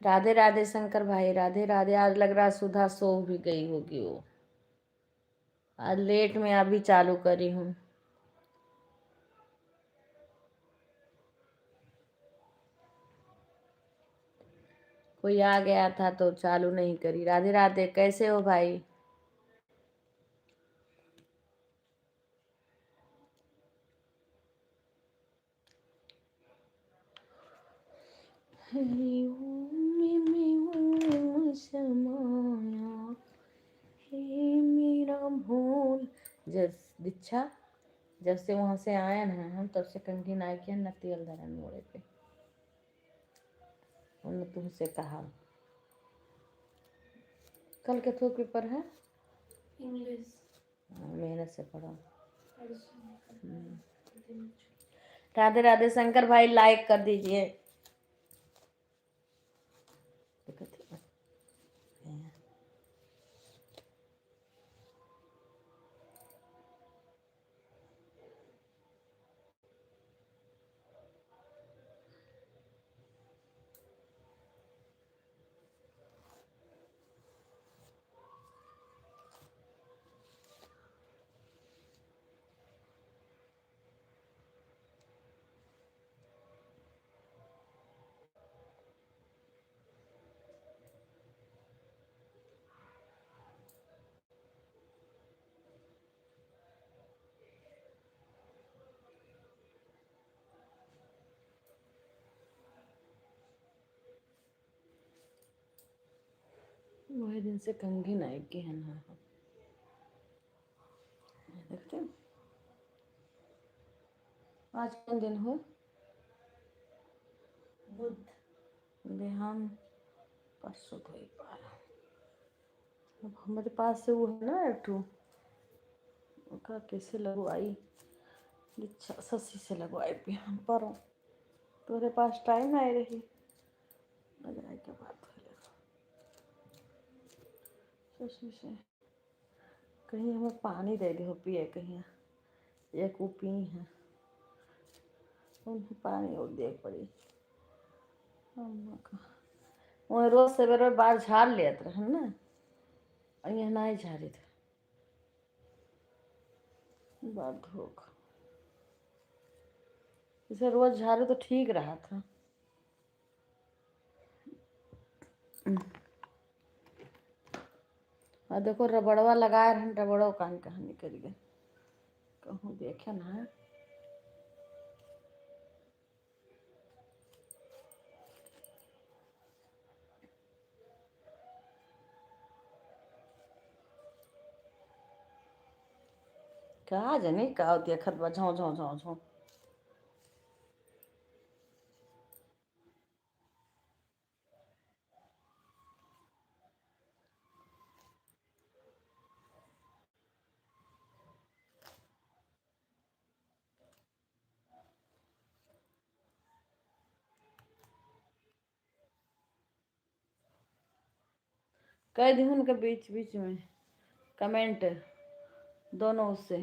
राधे राधे शंकर भाई, राधे राधे। आज लग रहा है सुधा सो भी गई होगी वो, आज लेट में अभी चालू करी हूँ। कोई आ गया था तो चालू नहीं करी। राधे राधे, कैसे हो भाई? समाया हे मेरा भूल। जब दीक्षा, जब से वहां से आया ना हम, तब से कंघी नाई किया न तेल धरा मोड़े पे। उन्होंने तुमसे कहा कल के थोक पेपर है इंग्लिश, मेहनत से पढ़ो। राधे राधे शंकर भाई, लाइक कर दीजिए। वही दिन से कंघी नाई की है ना। देखते हैं। आज कौन दिन हो? बुध। बिहान परसों तो एक बार। अब हमारे पास से वो है ना एक ठो, का कैसे लगवाई, इच्छा ससी से लगवाई बिहान पर। तोरे पास टाइम आई रही लगाए के बाद ससी से कहीं हमें पानी दे दे हो पिए, कहीं एक वो पी है उन्हें पानी और दे पड़ी। वह रोज सवेरे बार झाड़ लेते रहे ना, और यहाँ नहीं झाड़ी थे बात धोख। इसे रोज झाड़ू तो ठीक रहा था। और देखो रबड़वा लगाए रहे, रबड़ो कान कहाँ निकल गए, कहूँ देखे ना। कहा जनी का देखत बा झों झों झों झों। कह दी उनके बीच बीच में कमेंट दोनों से।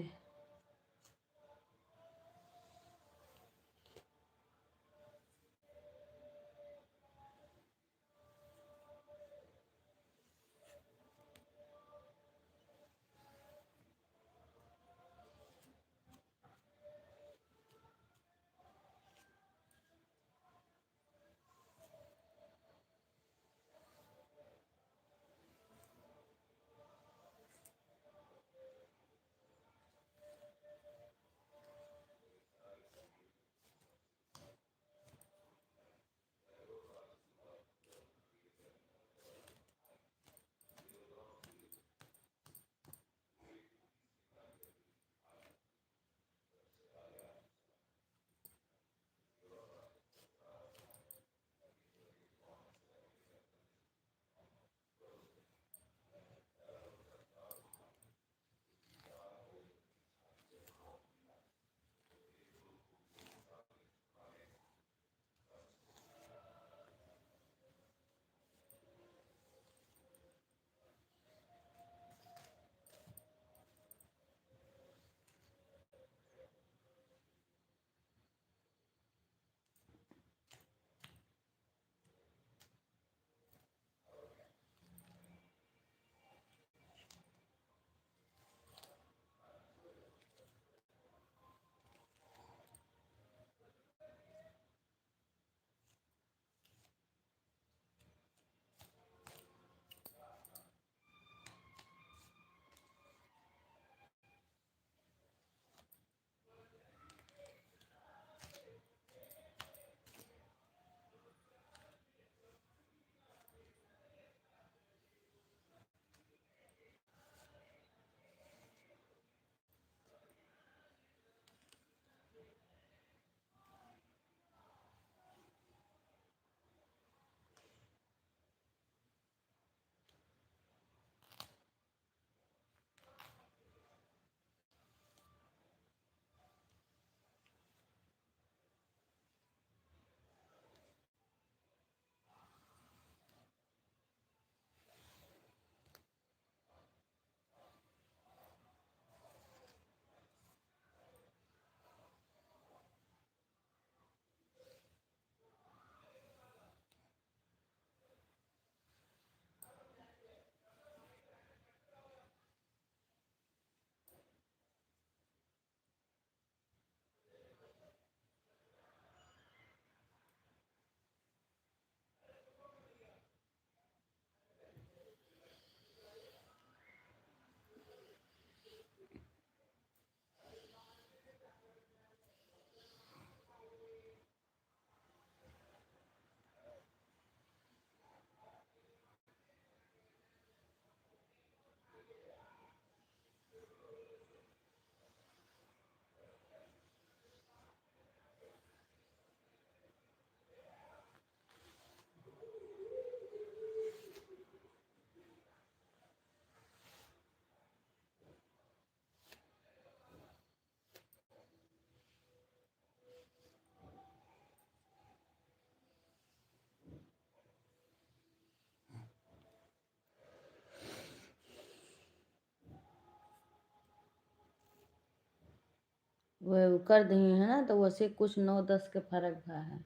वो कर दी है ना, तो वैसे कुछ 9-10 के फर्क भा है।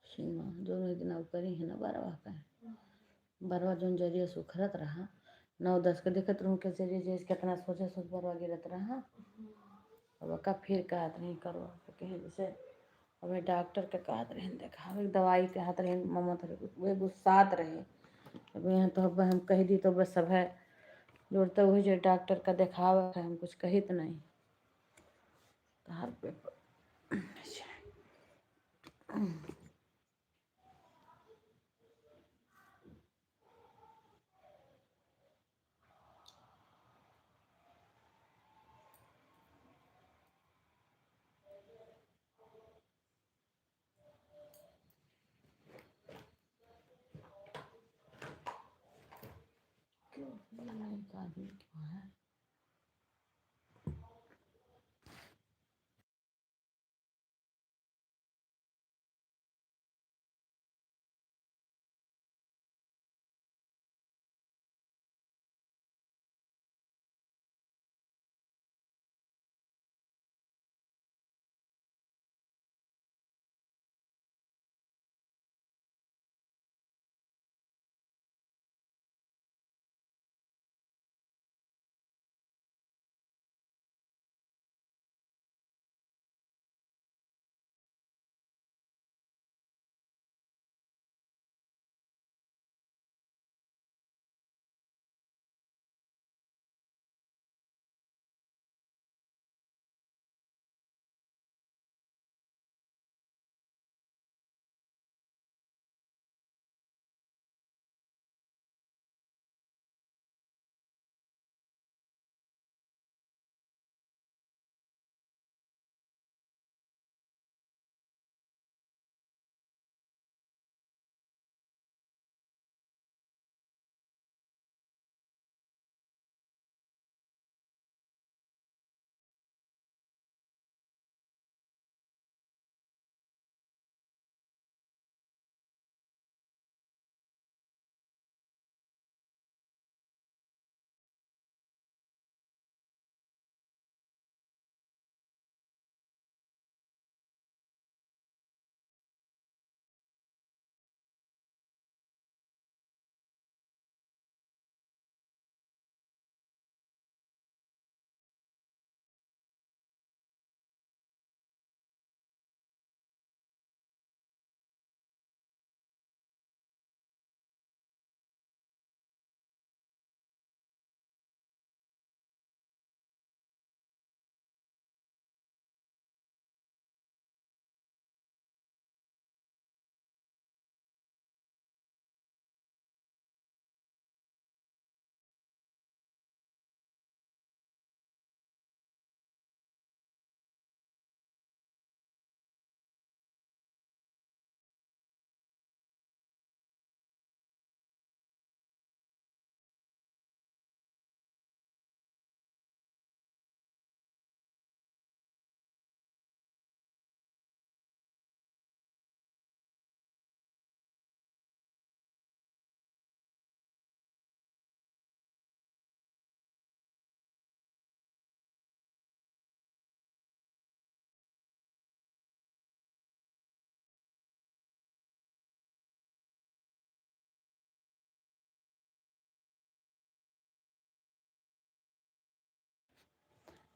सीमा जो इतना करी है ना, बरवा जोन जरिए सुखरत रहा 9-10 के देखत रहूँ के जरिए जैसे कितना सोचे सोच बरवा गिरत रहा। अब का फिर कहत नहीं करो तो कहे जैसे हमें डॉक्टर के कहत रहे देखा दवाई कहत रहे मम्मा तो वे गुस्सात रहे। अब यहाँ तो अब हम कह दी तो बस सब है जोड़ते हुए जो डॉक्टर का देखावा है, हम कुछ कही तो नहीं हर पे आदमी क्यों है।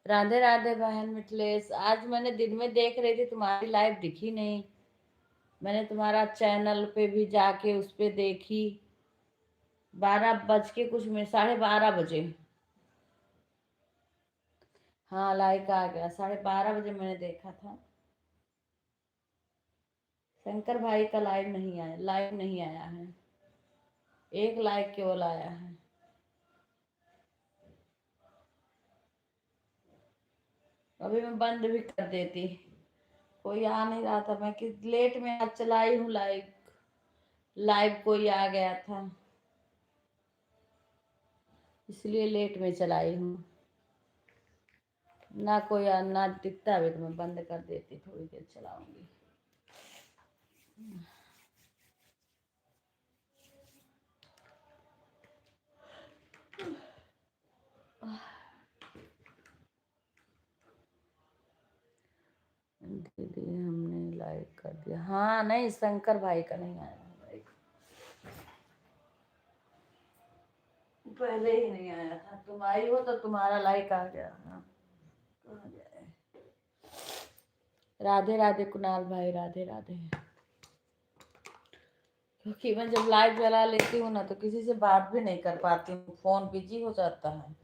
राधे राधे बहन मिथिलेश, आज मैंने दिन में देख रही थी तुम्हारी लाइव दिखी नहीं। मैंने तुम्हारा चैनल पे भी जाके उस पे देखी 12 बज के कुछ में 12:30 बजे। हाँ लाइक आ गया 12:30 बजे मैंने देखा था। शंकर भाई का लाइव नहीं आया है, एक लाइक केवल आया है। अभी मैं बंद भी कर देती, कोई आ नहीं रहा था। मैं कि लेट में आज चलाई हूँ लाइव, लाइव कोई आ गया था इसलिए लेट में चलाई हूँ। ना कोई ना दिखता है तो मैं बंद कर देती, थोड़ी देर चलाऊंगी। दीदी हमने लाइक कर दिया। हाँ नहीं, शंकर भाई का नहीं आया लाइक, पहले ही नहीं आया था। तुम आई हो तो तुम्हारा लाइक आ गया। हाँ कहाँ जाए। राधे राधे कुणाल भाई, राधे राधे। क्योंकि मैं जब लाइव जला लेती हूँ ना तो किसी से बात भी नहीं कर पाती हूँ, फोन बिजी हो जाता है।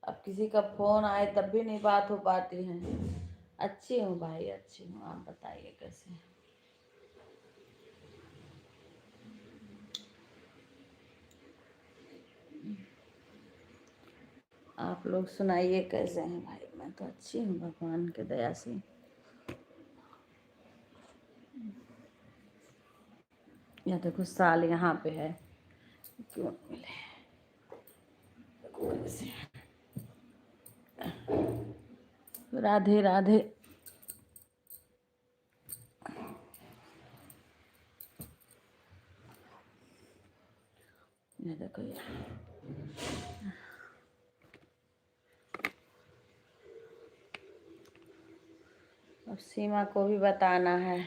अब किसी का फोन आए तब भी नहीं बात हो पाती है। अच्छी हूँ भाई, अच्छी हूँ। आप बताइए कैसे। आप लोग सुनाइए कैसे हैं भाई। मैं तो अच्छी हूँ भगवान के दया से। या देखो साल यहाँ पे है, क्यों मिले कैसे। राधे राधे। ये देखो ये अब सीमा को भी बताना है।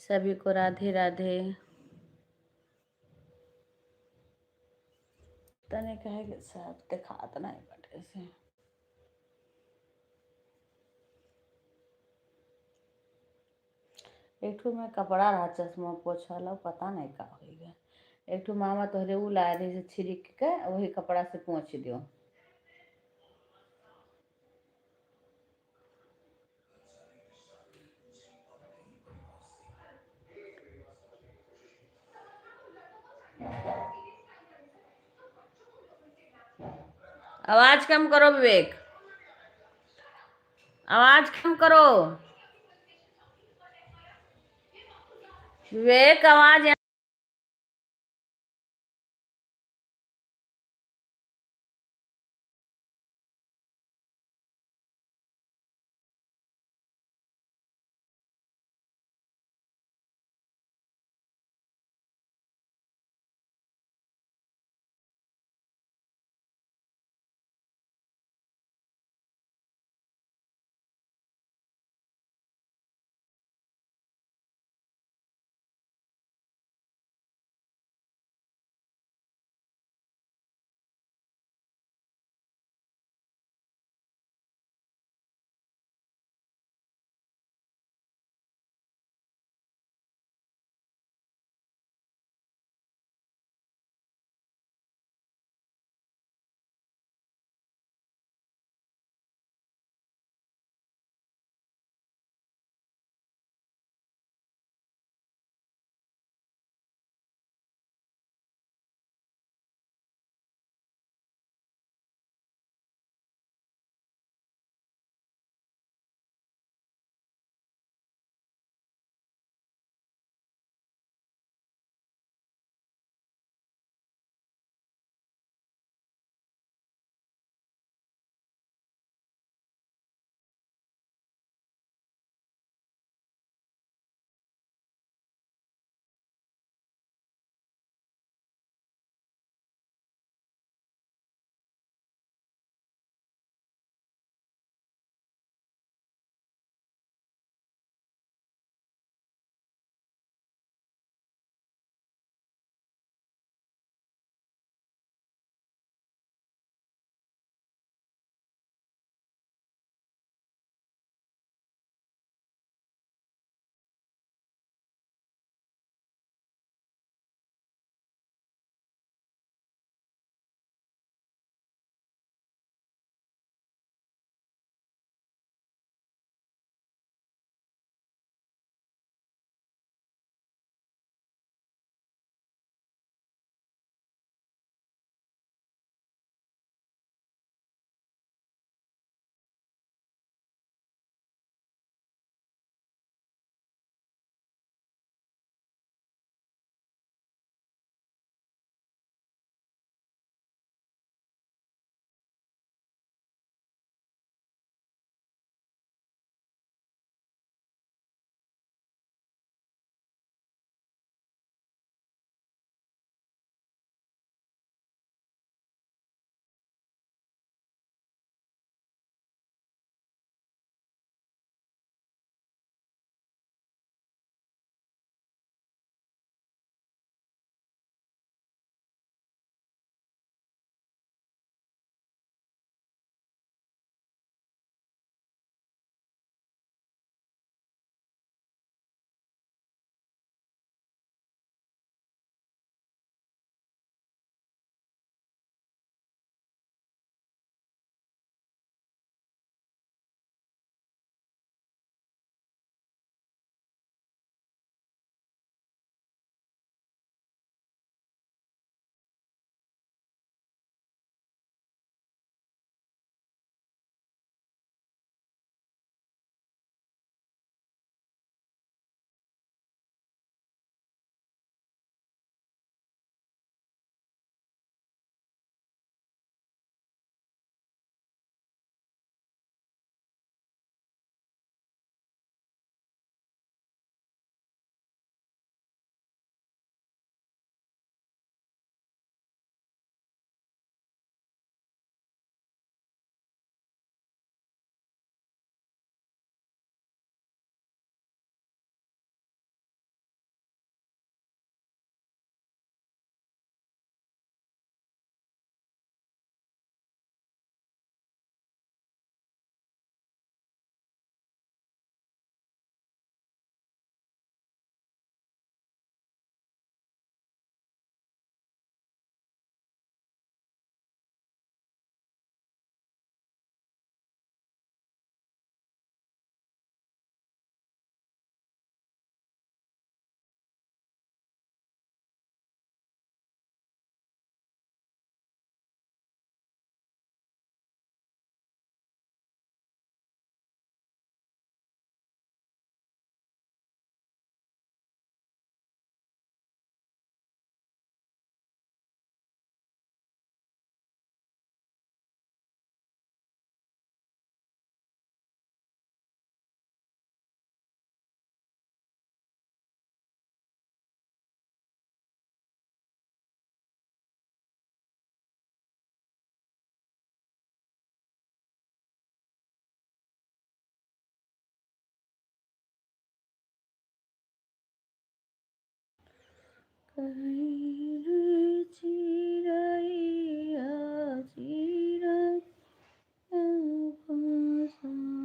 सभी को राधे राधे। तने कहे कि सब दिखात नहीं बटे से। एक ठो में कपड़ा रहा चश्मा पोछा लो, पता नहीं का हो गया। एक ठो मामा तोहरे उ लाए रही से छिड़क के, वही कपड़ा से पोंछ दियो। आवाज कम करो विवेक, आवाज कम करो विवेक, आवाज कहीं रे चिरैया चिरै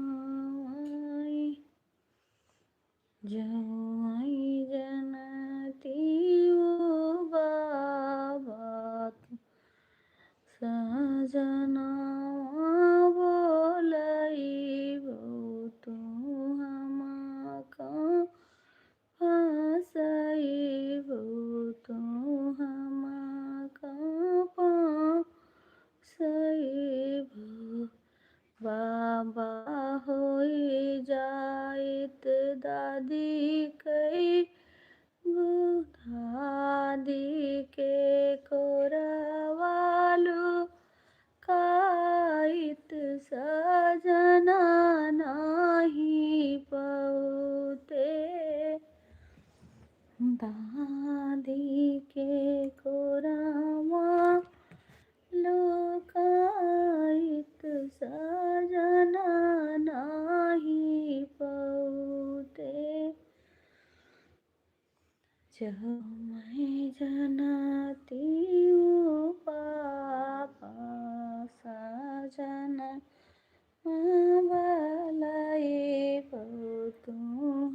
पासवाई जाई जनती ओ बाबा सजना बोलैबो तू हमका फसैबो तू हमका फसैबो बाबा होई जाइत दादी कई दादी के कोरवालू काइत सजना नाही पौते दादी के कोरवा लोकाइत सजना नाही पौते जब मैं जनती हूँ पापा सजना बलैबो तू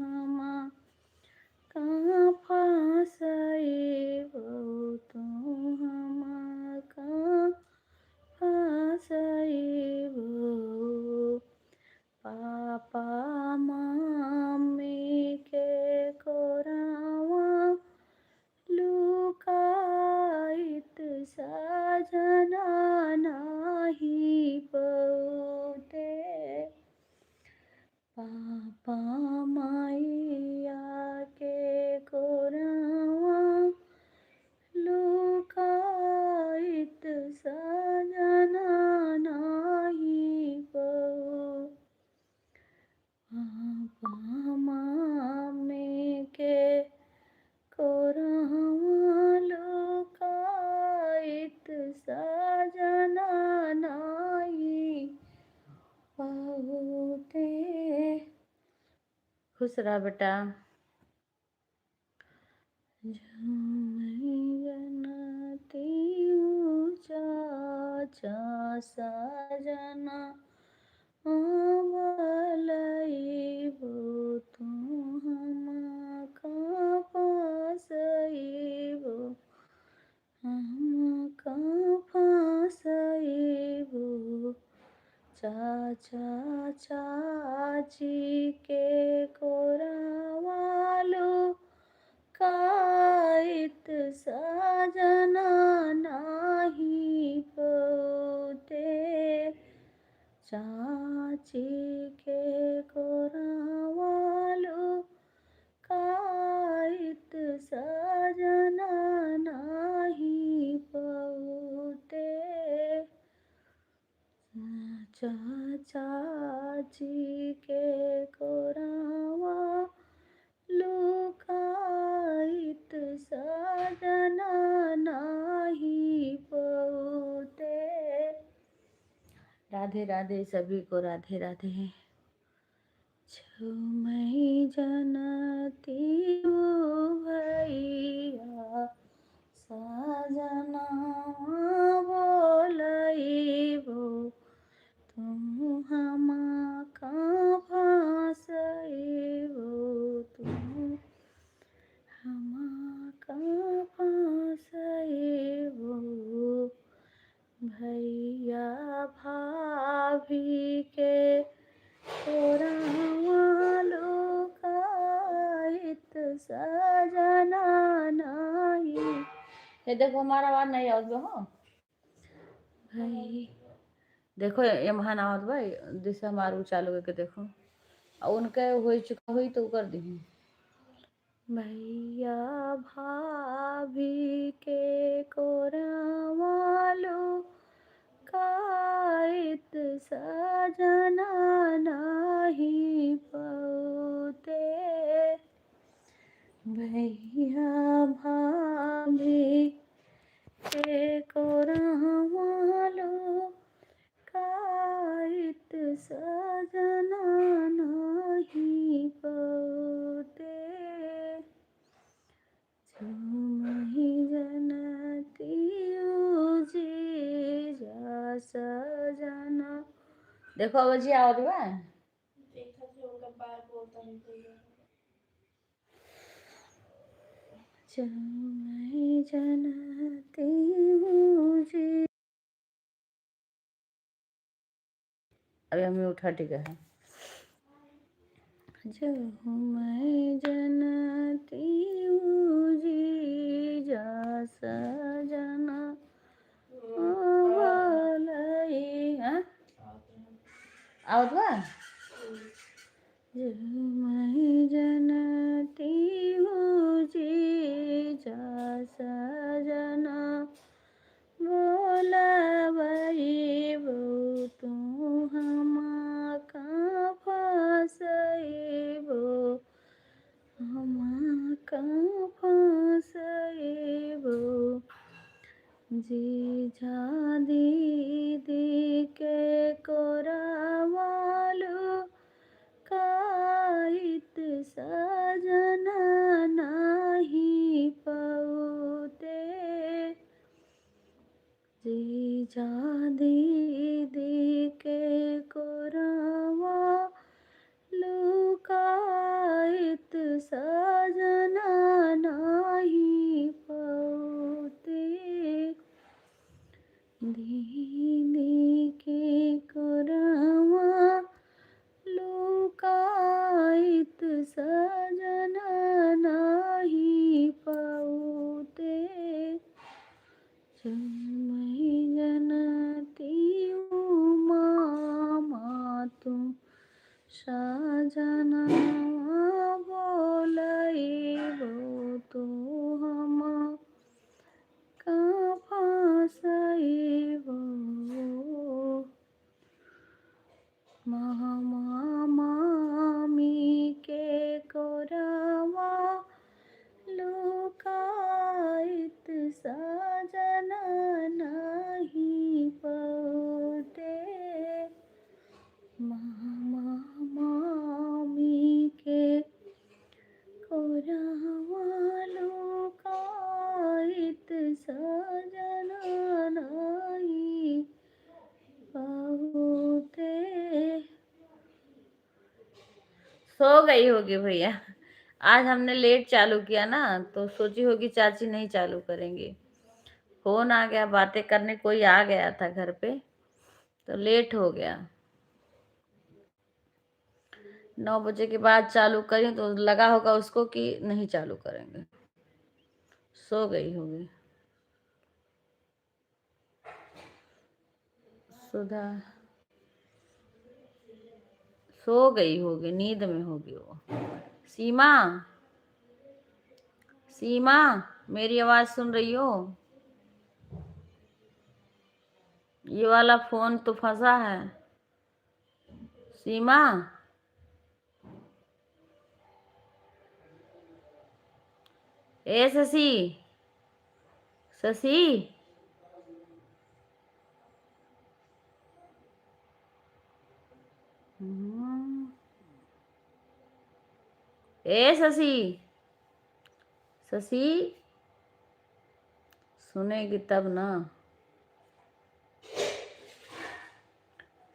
हमा कहाँ फसैबो तू हमा कहाँ फसैबो पापा मम्मी के कोरवा लुकाइत सजना नाही पौते पापा मैया के कोरवा लुकाइत सजना नाही पापा मम्मी के कोरवा लुकाइत सजना नाही पौते खुश रहा बेटा जनती चाचा सजना बलैबो तू हमका फसैबो हमका फसैबो चाचा चाची के कोरवालू काइत सजना नाही पौते चाची के कोरवालू काइत सजना नाही पौते चाचा चाची के कोरवा लुकाइत सजना नाही पौते राधे राधे सभी को राधे राधे छो मैं जनती हूँ भैया सजना बोलैबो तुम हमका फसैबो तुम हमका फसैबो भैया भाभी के कोरवा लुकाइत सजना नाही ये देखो हमारा आवाज नहीं आवत बा हो भाई देखो ये महान आवत बा जैसे हमारू चालू करके देखो और उनके हो चुका हुई तो कर दी भैया भाभी के कोरवा लुकाइत सजना नाही पौते भैया भाभी के कोरवा लुकाइत सजना नाही पौते सजना। देखो अब जी आओ दिवा जो मैं जानती हूँ जी। अभी हमें उठा टिका है। जो मैं जानती हूँ जी जा सजना भलाई। आओ दिवा जो मैं जानती हूँ जी जा सजना बोला भाई बो तू हमा का फसई बो हमा का फसई बो जी जा दीदी के कोरावालू काइत सजना नाही पौते जी जा दीदी के कोरावा लुकाइत सजना नाही पौते दीदी के कोरावा लुकाइत सजना नाही पौते जो मैं जानती हूँ मामा तुम सजना बोलई बो तो हमा का फसई बो मामा मामी के कोरावा लुकाइत सजना नहीं पौते मामा मामी के कोरावा लुकाइत सजना नहीं पौते। सो गई होगी भैया। आज हमने लेट चालू किया ना तो सोची होगी चाची नहीं चालू करेंगे। फोन आ गया, बातें करने कोई आ गया था घर पे तो लेट हो गया। 9 बजे के बाद चालू करें तो लगा होगा उसको कि नहीं चालू करेंगे। सो गई होगी सुधा, सो गई होगी, नींद में होगी वो। सीमा, सीमा मेरी आवाज सुन रही हो? ये वाला फोन तो फंसा है। सीमा ए शशि, शशि ए शशि, शशि सुनेगी तब ना।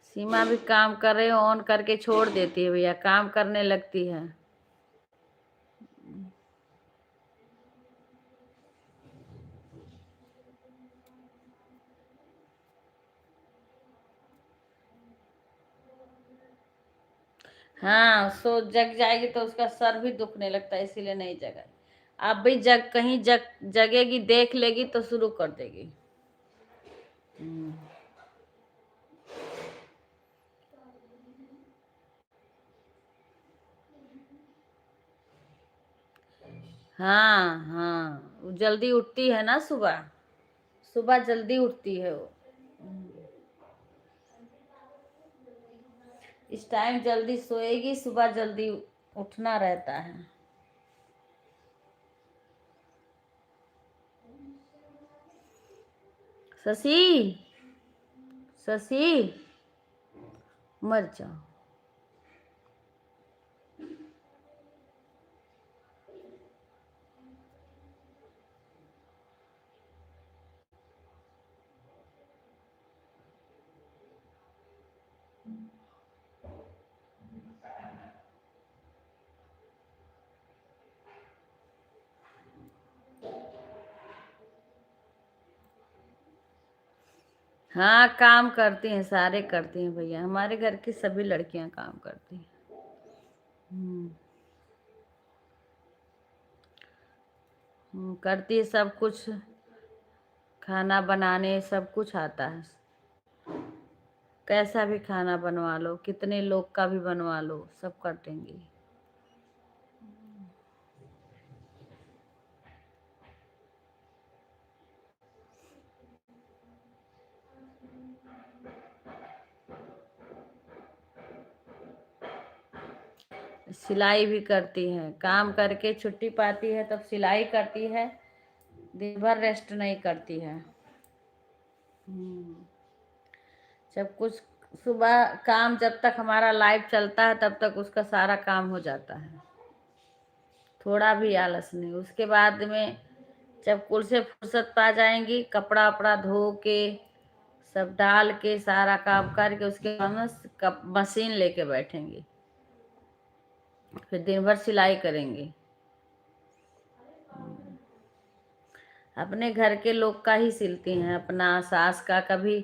सीमा भी काम कर रहे हो ऑन करके छोड़ देती है भैया, काम करने लगती है। हाँ सो जग जाएगी तो उसका सर भी दुखने लगता है, इसीलिए नहीं जगा। अब भी जग कहीं जगेगी देख लेगी तो शुरू कर देगी। हाँ हाँ वो जल्दी उठती है ना, सुबह सुबह जल्दी उठती है वो। इस टाइम जल्दी सोएगी, सुबह जल्दी उठना रहता है। शशि, शशि मर जाओ। हाँ, काम करती हैं, सारे करती हैं भैया, हमारे घर की सभी लड़कियां काम करती हैं। करती है सब कुछ, खाना बनाने सब कुछ आता है। कैसा भी खाना बनवा लो, कितने लोग का भी बनवा लो, सब कर देंगी। सिलाई भी करती है, काम करके छुट्टी पाती है तब सिलाई करती है, दिन भर रेस्ट नहीं करती है। जब कुछ सुबह काम, जब तक हमारा लाइव चलता है तब तक उसका सारा काम हो जाता है, थोड़ा भी आलस नहीं। उसके बाद में जब कुल से फुर्सत पा जाएंगी, कपड़ा वपड़ा धो के सब डाल के सारा काम करके उसके बाद में मशीन लेके बैठेंगी, फिर दिन भर सिलाई करेंगी। अपने घर के लोग का ही सिलती हैं, अपना सास का, कभी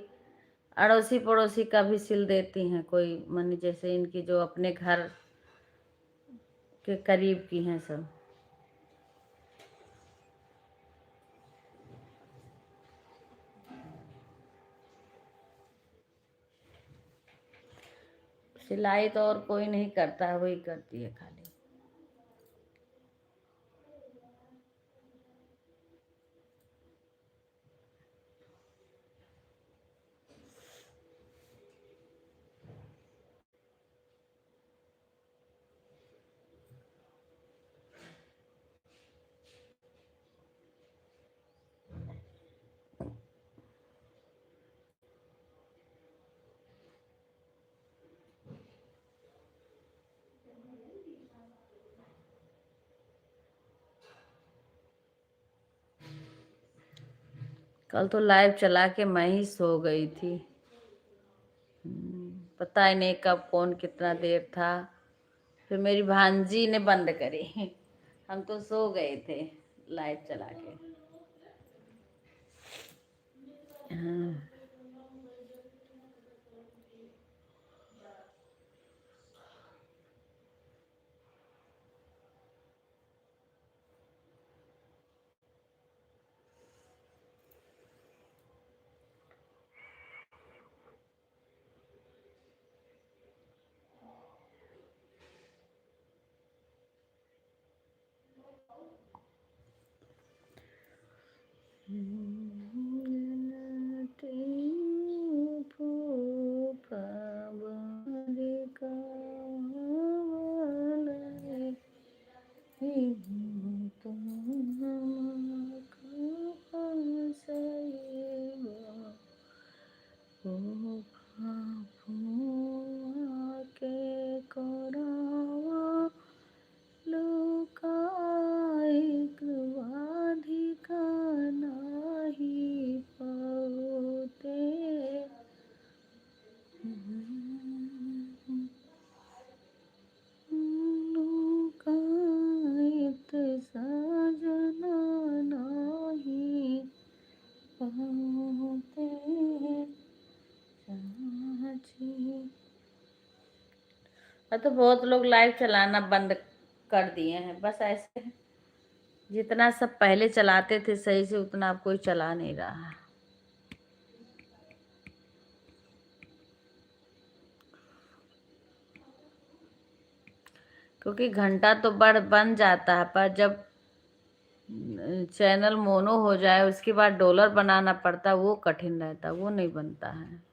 अड़ोसी पड़ोसी का भी सिल देती हैं, कोई मन जैसे इनकी जो अपने घर के करीब की हैं सब। सिलाई तो और कोई नहीं करता है, वही करती है खाली। कल तो लाइव चला के मैं ही सो गई थी, पता ही नहीं कब कौन कितना देर था, फिर मेरी भांजी ने बंद करी। हम तो सो गए थे लाइव चला के। हाँ। अब तो बहुत लोग लाइव चलाना बंद कर दिए हैं, बस ऐसे जितना सब पहले चलाते थे सही से उतना अब कोई चला नहीं रहा। क्योंकि घंटा तो बन जाता है, पर जब चैनल मोनो हो जाए उसके बाद डॉलर बनाना पड़ता है, वो कठिन रहता है, वो नहीं बनता है,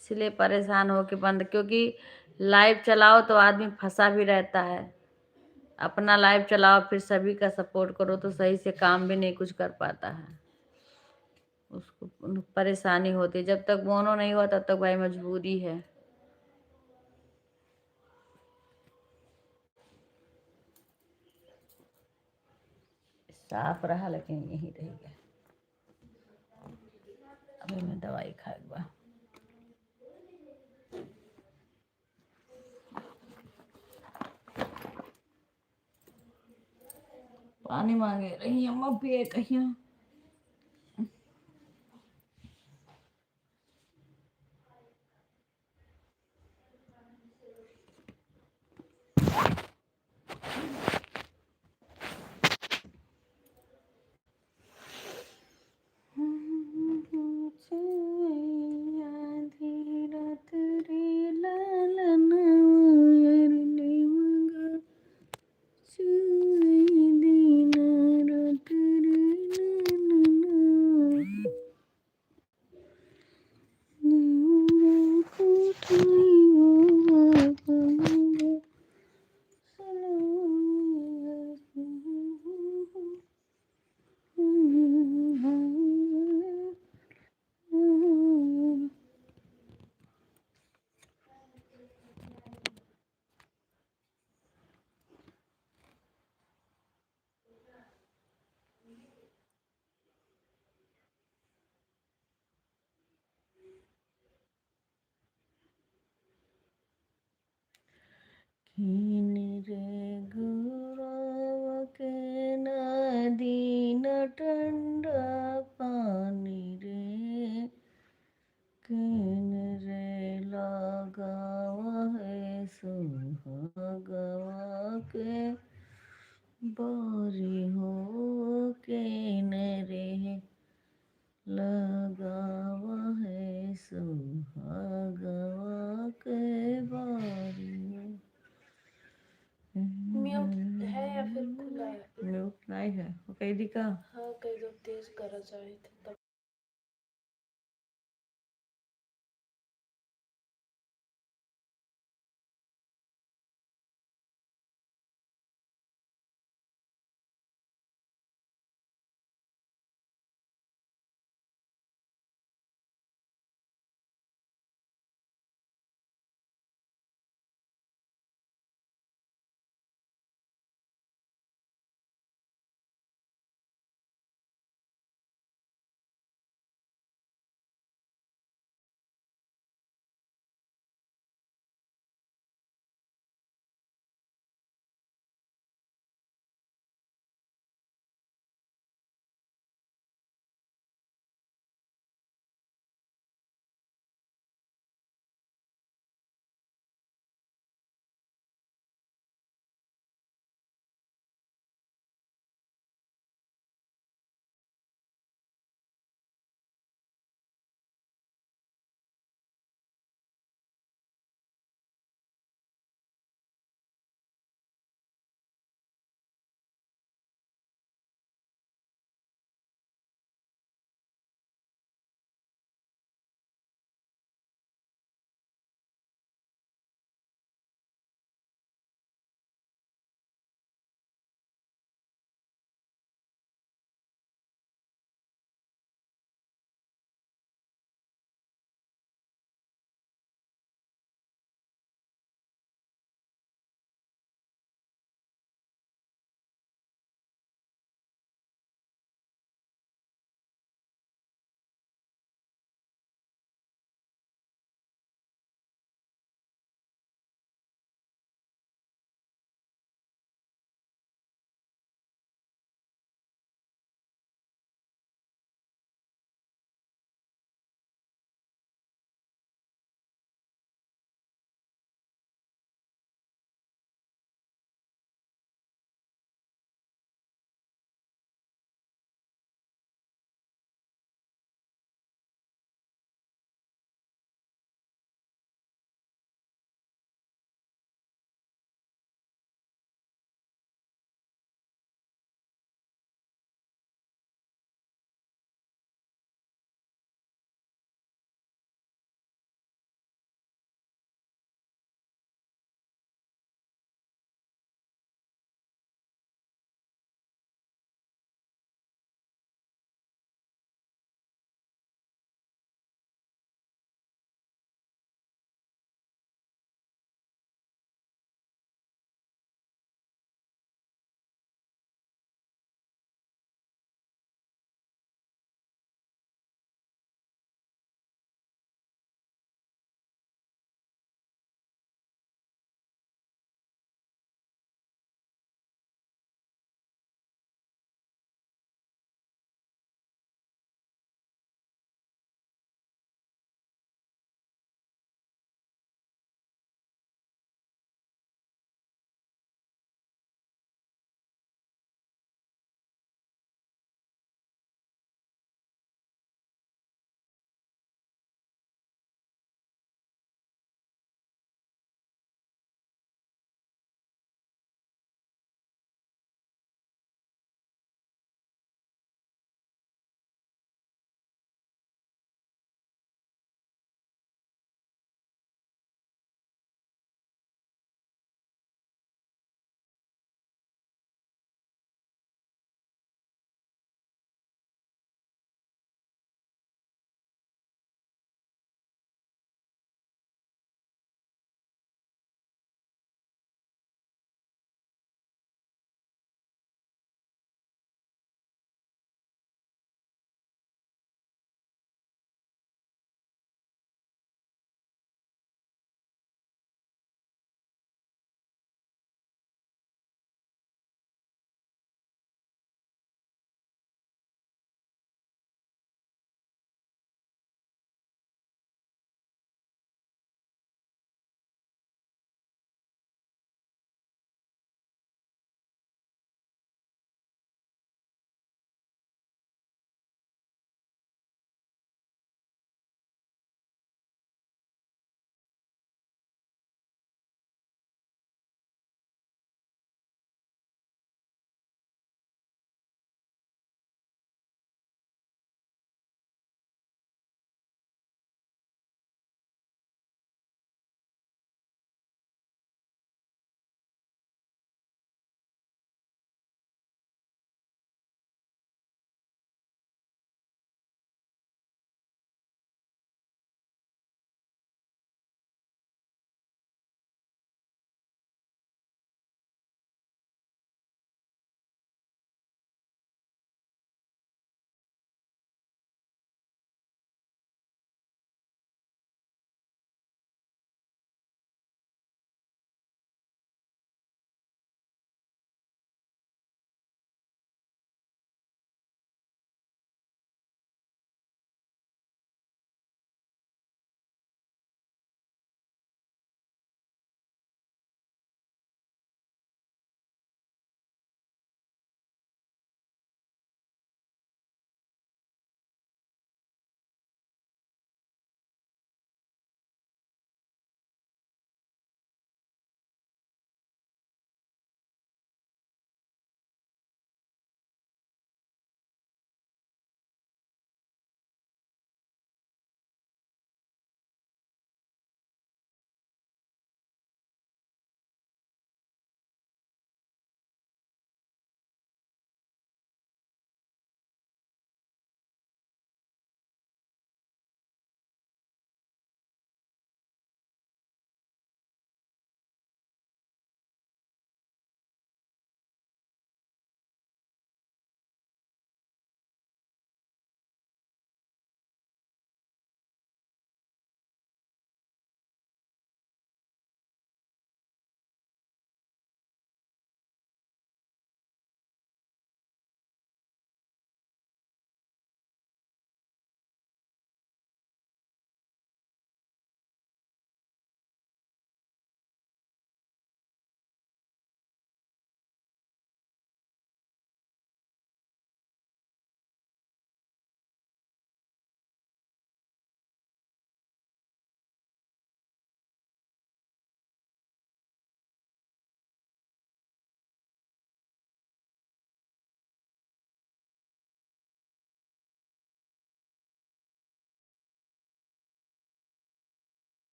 इसलिए परेशान हो के बंद। क्योंकि लाइव चलाओ तो आदमी फंसा भी रहता है, अपना लाइव चलाओ फिर सभी का सपोर्ट करो तो सही से काम भी नहीं कुछ कर पाता है, उसको परेशानी होती है। जब तक मोनो नहीं हुआ तब तक भाई मजबूरी है। साफ रहा लेकिन यही रह गया। अभी मैं दवाई खाऊंगा। पानी मांगे रही अम्मा पिए कहीं। हीन रे गुराव के नदी न ठंडा पानी रे, किन रे लगावा है सुहागवा के बारी हो, किन रे लगावा है सुहागवा के बारी हो। म्यूट है या फिर खुला है? म्यूट नहीं है, वो कह दी का। हाँ कहीं तो तेज करा जाए तब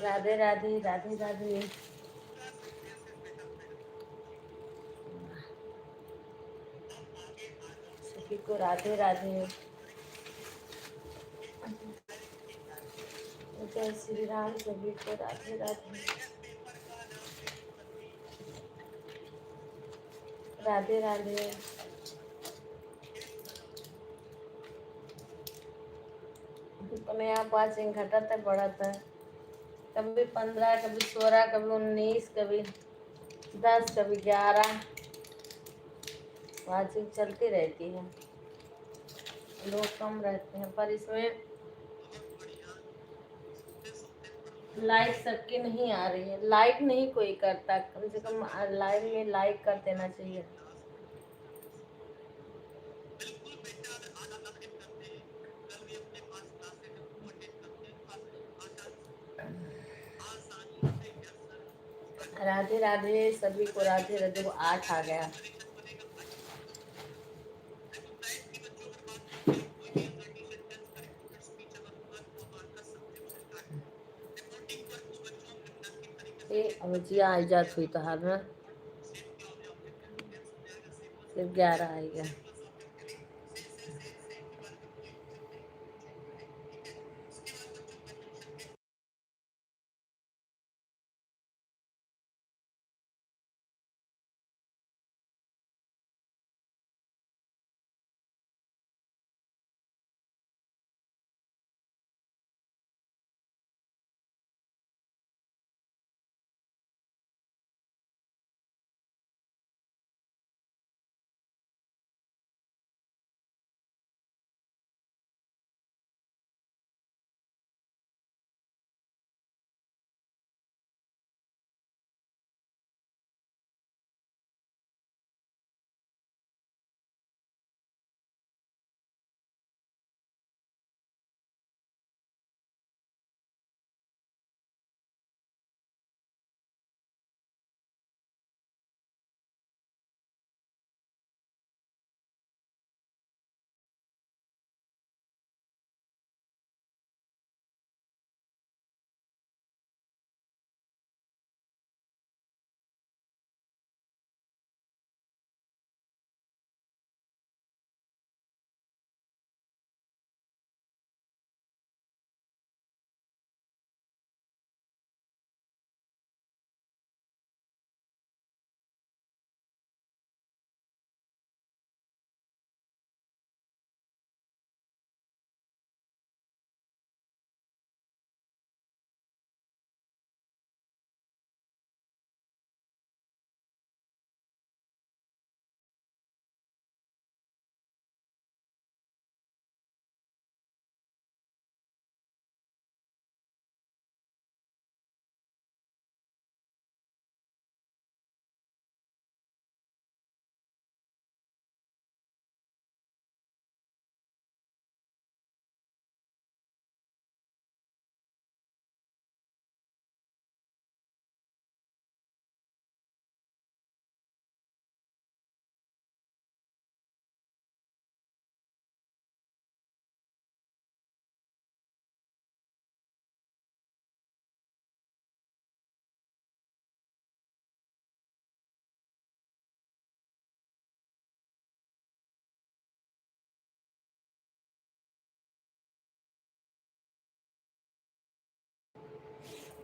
राधे राधे राधे राधे। सभी को राधे राधे। जय श्री राम। सभी को राधे राधे राधे राधे। अपने आप वाचिंग घटत है बढ़त है, कभी 15, कभी 16, कभी 19, कभी 10, कभी 11 वाचिंग चलती रहती है। लोग कम रहते हैं, पर इसमें लाइक सबकी नहीं आ रही है। लाइक नहीं कोई करता, कम से कम लाइव में लाइक कर देना चाहिए। राधे राधे सभी को राधे राधे। वो 8 आ गया। अब जिया आ जात हुई तो हार में फिर 11 आएगा।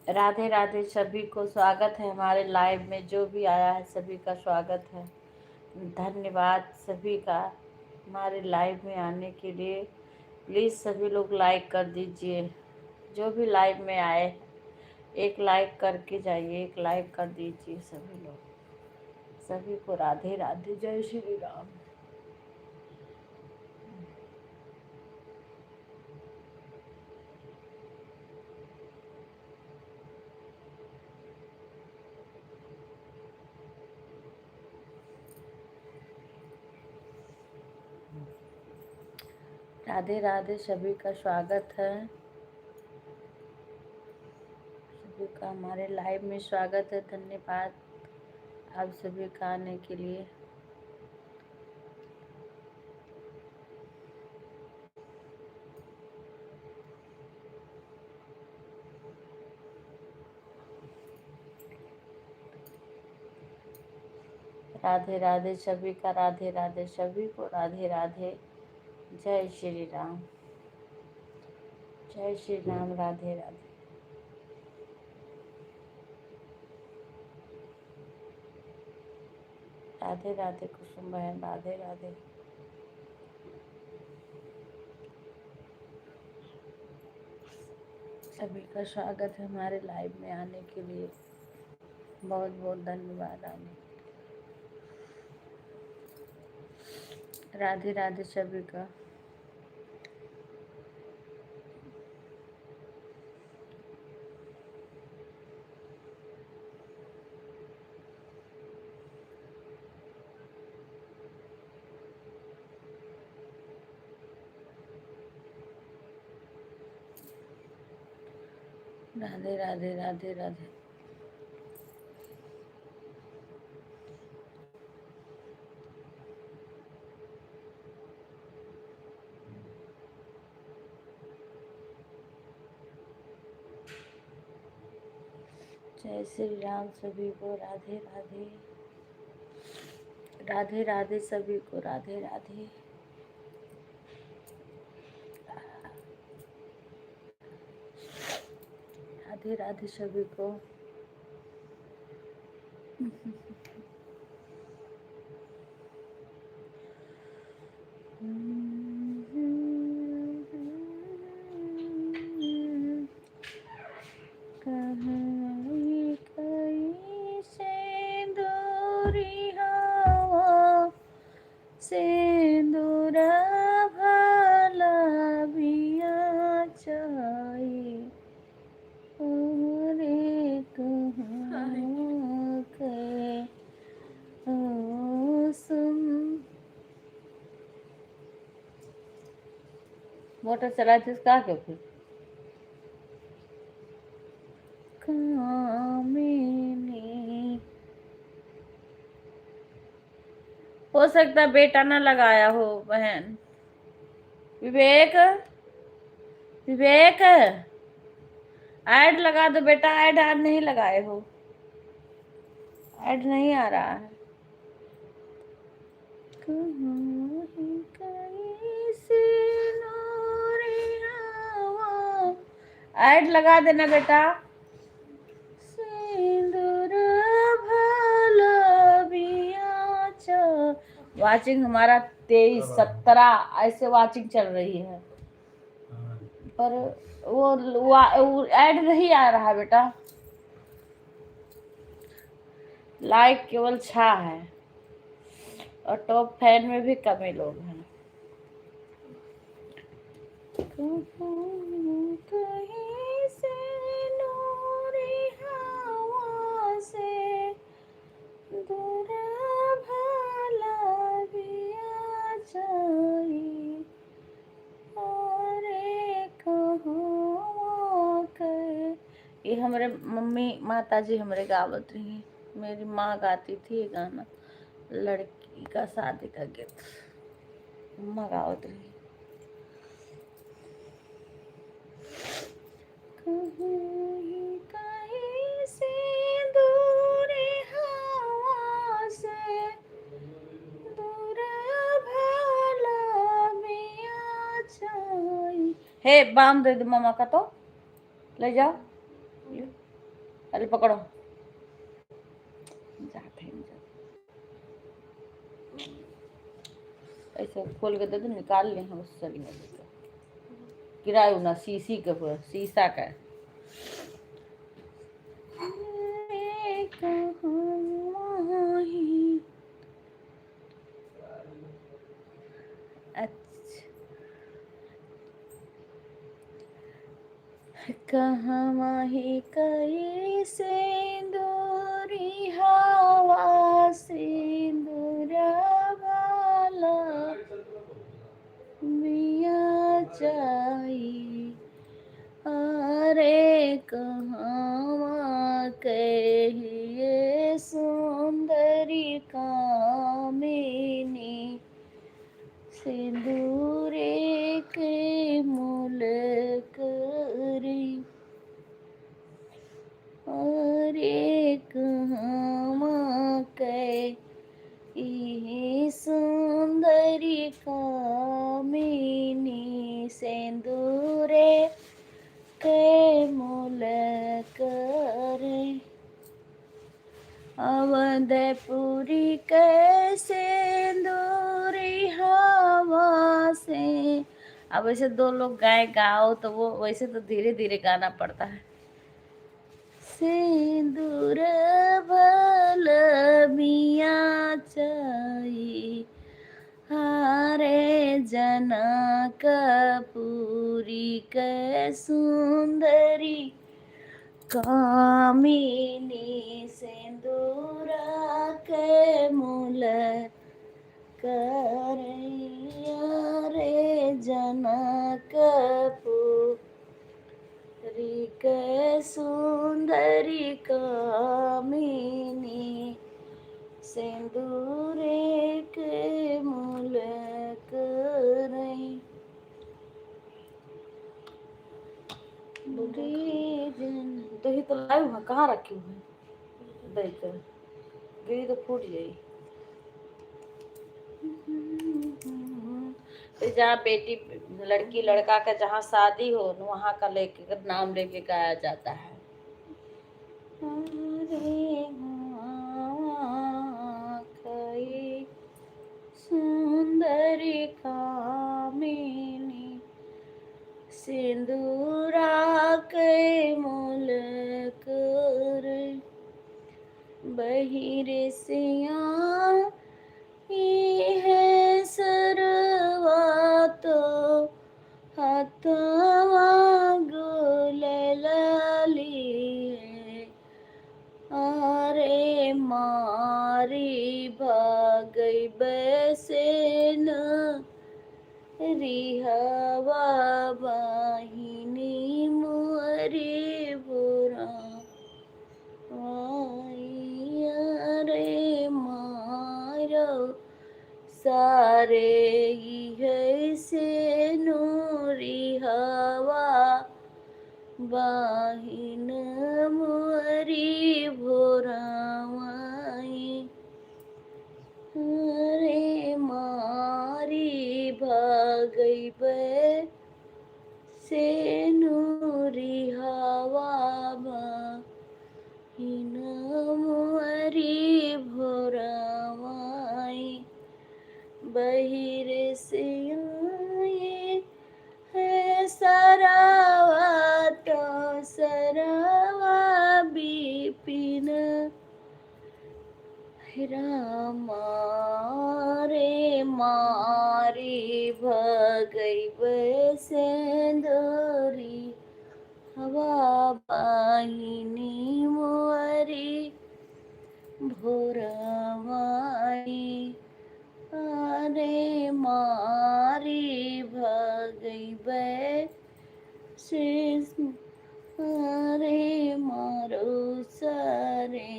राधे राधे सभी को स्वागत है हमारे लाइव में। जो भी आया है सभी का स्वागत है। धन्यवाद सभी का हमारे लाइव में आने के लिए। प्लीज़ सभी लोग लाइक कर दीजिए। जो भी लाइव में आए एक लाइक करके जाइए, एक लाइक कर दीजिए सभी लोग। सभी को राधे राधे। जय श्री राम। राधे राधे सभी का स्वागत है। सभी का हमारे लाइव में स्वागत है। धन्यवाद आप सभी का आने के लिए। राधे राधे सभी का, राधे राधे सभी को, राधे राधे। जय श्री राम, जय श्री राम, राधे राधे। राधे राधे कुसुम बहन, राधे राधे। सभी का स्वागत है हमारे लाइव में आने के लिए। बहुत बहुत धन्यवाद आने। राधे राधे सभी का। राधे राधे, राधे राधे। जय श्री राम सभी को, राधे राधे। राधे राधे सभी को, राधे राधे। राधे राधे सभी को। कहीं कहीं से दूरी हवा, सिंदूर भला बिया चाहिए, और कहाँ के मोटर चला थे का के फिर कामिनी। हो सकता बेटा ना लगाया हो बहन। विवेक, विवेक ऐड लगा दो बेटा। ऐड आज नहीं लगाए हो, ऐड नहीं आ रहा है। ऐड लगा देना बेटा। वाचिंग हमारा 23-17 ऐसे वाचिंग चल रही है, पर वो ऐड नहीं आ रहा बेटा। लाइक केवल 6 है और टॉप 10 में भी कम ही लोग हैं। कहीं से नूरी हवा से दूर भला बिया जाई, अरे कहाँ के। ये हमारे मम्मी माता जी हमारे गावत रही। मेरी माँ गाती थी ये गाना, लड़की का शादी का गीत मम्मा गावत रही। कहीं कहीं से दूरी हवा से दूर भला बिया जाई। हे बाम दे दो मामा का, तो ले जाओ। अरे पकड़ो, जाते हैं ऐसे खोल के दे दो, निकाल ले हम उससे गिरायो ना। शीशी के पूरा शीशा का। कहाँ माही कई सिंदूरी हवा, सिंदूर वाला मिया जाई, अरे कहाँ कहिए सुंदरी कामिनी, सिंदूरे के मूल करी, अरे कहाँ के अब वैसे दो लोग गाए गाओ तो वो वैसे तो धीरे धीरे गाना पड़ता है। सिंदूर भल मिया चाई हारे जनक पुरी के सुंदरी कामिनी सिंदूरा के मूल करैया रे जनक पुरी के सुंदरी कामिनी सिंदूरे के मूल करई। दही तो लाई हुआ कहाँ रखी हुई दही कर गिरी तो फूट जाई। तो जहाँ बेटी लड़की लड़का का जहाँ शादी हो वहाँ का लेके नाम लेके गाया जाता है। सुंदरी कामिनी सिंदूरा के मूल कर बहिरे सिया है सरवा तो हथवा गुललिए अरे मारी भागई बैसेन रिहवा बाहिनी मुअरी बुरा रे मारो सारे है से नूरी हवा बाहिन मुअरी भोरावाई रे मारी भागई बे से नूरी हवा बाहिन मुअरी भोरावाई बहिरे से आए है सरावा तो सरावा बिपिन रामा रे मारी भगई बसेंदरी हवा बाहिनी मोरी भोरवाई अरे मारी भगई बसेस अरे मारो सारे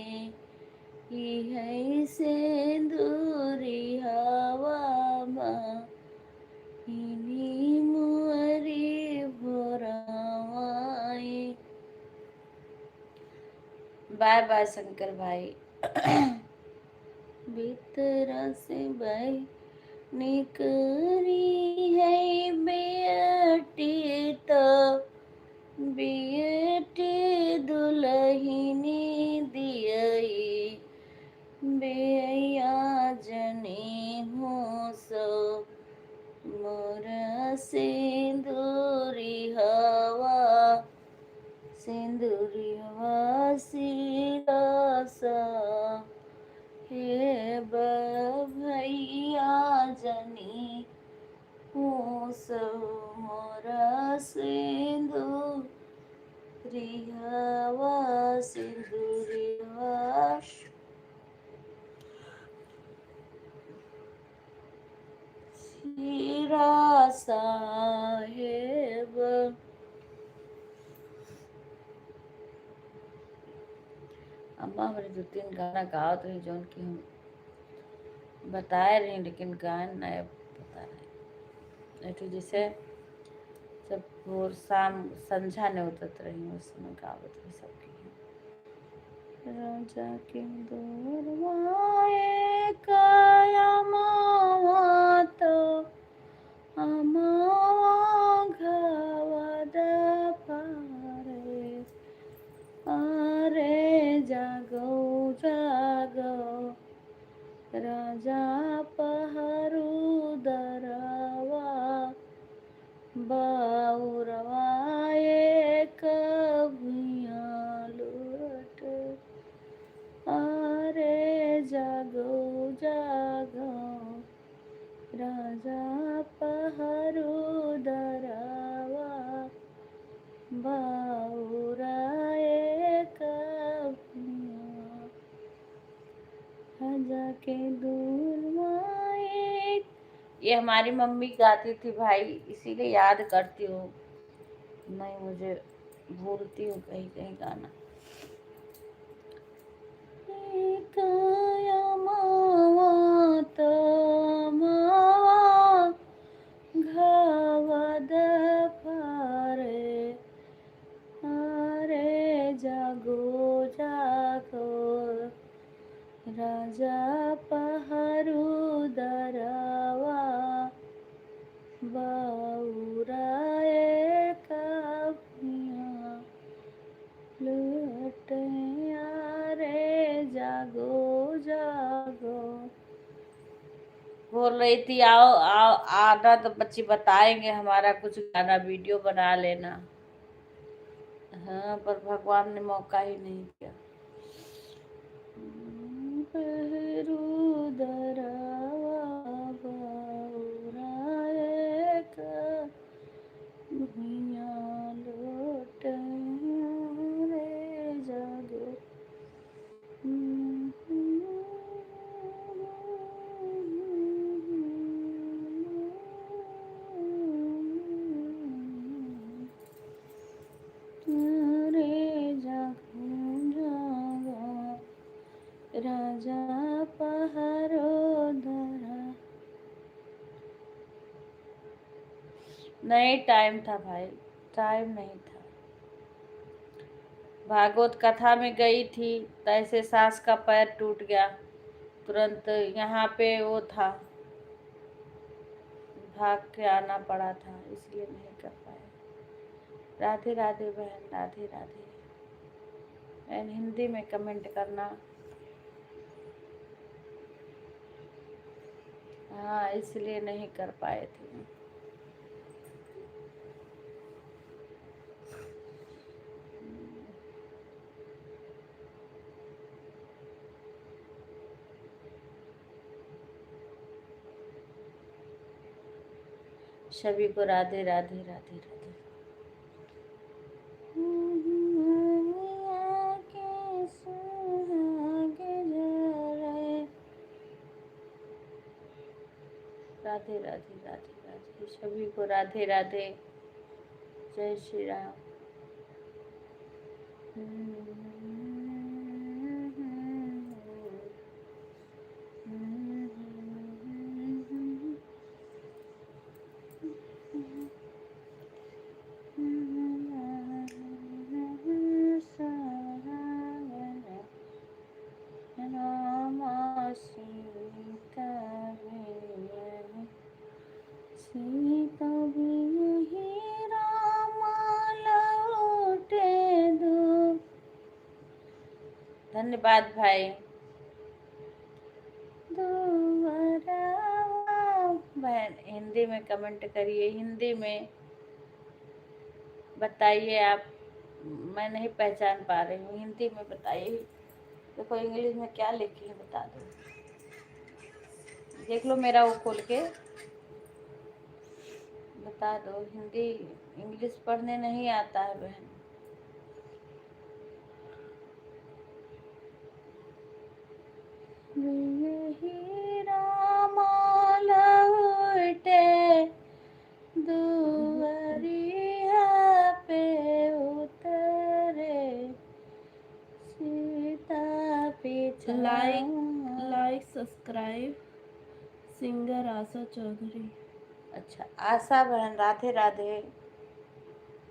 है सिंदूरी हवा बाहिनी मोरी भोरवाई। बाय बाय शंकर भाई। भीतर से बह निकली है बेटी तो बेटी दुल्हनी दियई बेया जने हो सो मोर सिंदूरी हवा सिंदूरी हवा सिरासा हे भैया जनी हो सो मोर सिंदूरी हवा सिंदूरी हवा हीरा साहेब। अम्मा हमारे 2-3 गाना गाओ तो जौन की हम बताए रही लेकिन गान नहीं पता नहीं तो जैसे जब भोर शाम संझा नहीं उतरत रही उसमें गावत रही सबकी राजा के दूरवाए काया मावा तो अमावा घावद पारे अरे जागो जागो राजा पहरू दरवा पहरू दरावा बाउराए कभिया हजा के दूर माए। ये हमारी मम्मी गाती थी भाई, इसीलिए याद करती हूँ, नहीं मुझे भूलती हूँ कहीं कहीं गाना। काया मावा तो मावा घावद फारे अरे जागो जागो राजा पहरू दरावा बाउराए कभिया लौटे रे जागो जागो। बोल रही थी आओ आओ आना तो बच्ची बताएंगे, हमारा कुछ गाना वीडियो बना लेना। हाँ पर भगवान ने मौका ही नहीं दिया। पहरू दरावा बाउराए कभिया लौटे रे जागो। रे जागो जागो राजा पहरो दरा। नहीं टाइम था भाई, टाइम नहीं था। भागवत कथा में गई थी तो ऐसे सास का पैर टूट गया, तुरंत यहाँ पे वो था, भाग के आना पड़ा था, इसलिए नहीं कर पाए। राधे राधे बहन, राधे राधे बहन। हिंदी में कमेंट करना। हाँ इसलिए नहीं कर पाए थे। सभी को राधे राधे राधे राधे। राधे राधे राधे राधे, सभी को राधे राधे, जय श्री राम। सीता भी यही रामा लौटे दो। धन्यवाद भाई। बहन हिंदी में कमेंट करिए, हिंदी में बताइए आप, मैं नहीं पहचान पा रही हूँ, हिंदी में बताइए। देखो इंग्लिश में क्या लिखी है बता दो, देख लो मेरा वो खोल के बता दो। हिंदी इंग्लिश पढ़ने नहीं आता है बहन। यही रामा लौटे दुआरिया पे उतरे सीता पीछा। लाइक सब्सक्राइब सिंगर आशा चौधरी। अच्छा आशा बहन, राधे राधे।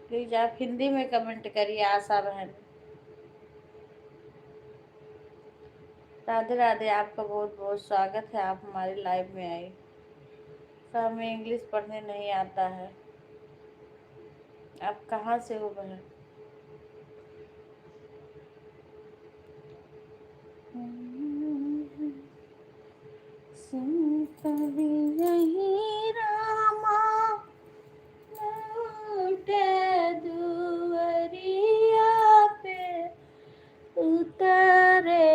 प्लीज आप हिंदी में कमेंट करिए आशा बहन। राधे राधे, आपका बहुत बहुत स्वागत है, आप हमारे लाइव में आए। तो हमें इंग्लिश पढ़ने नहीं आता है। आप कहाँ से हो बहन? कभी यही रामा लौटे दुआरिया पे उतरे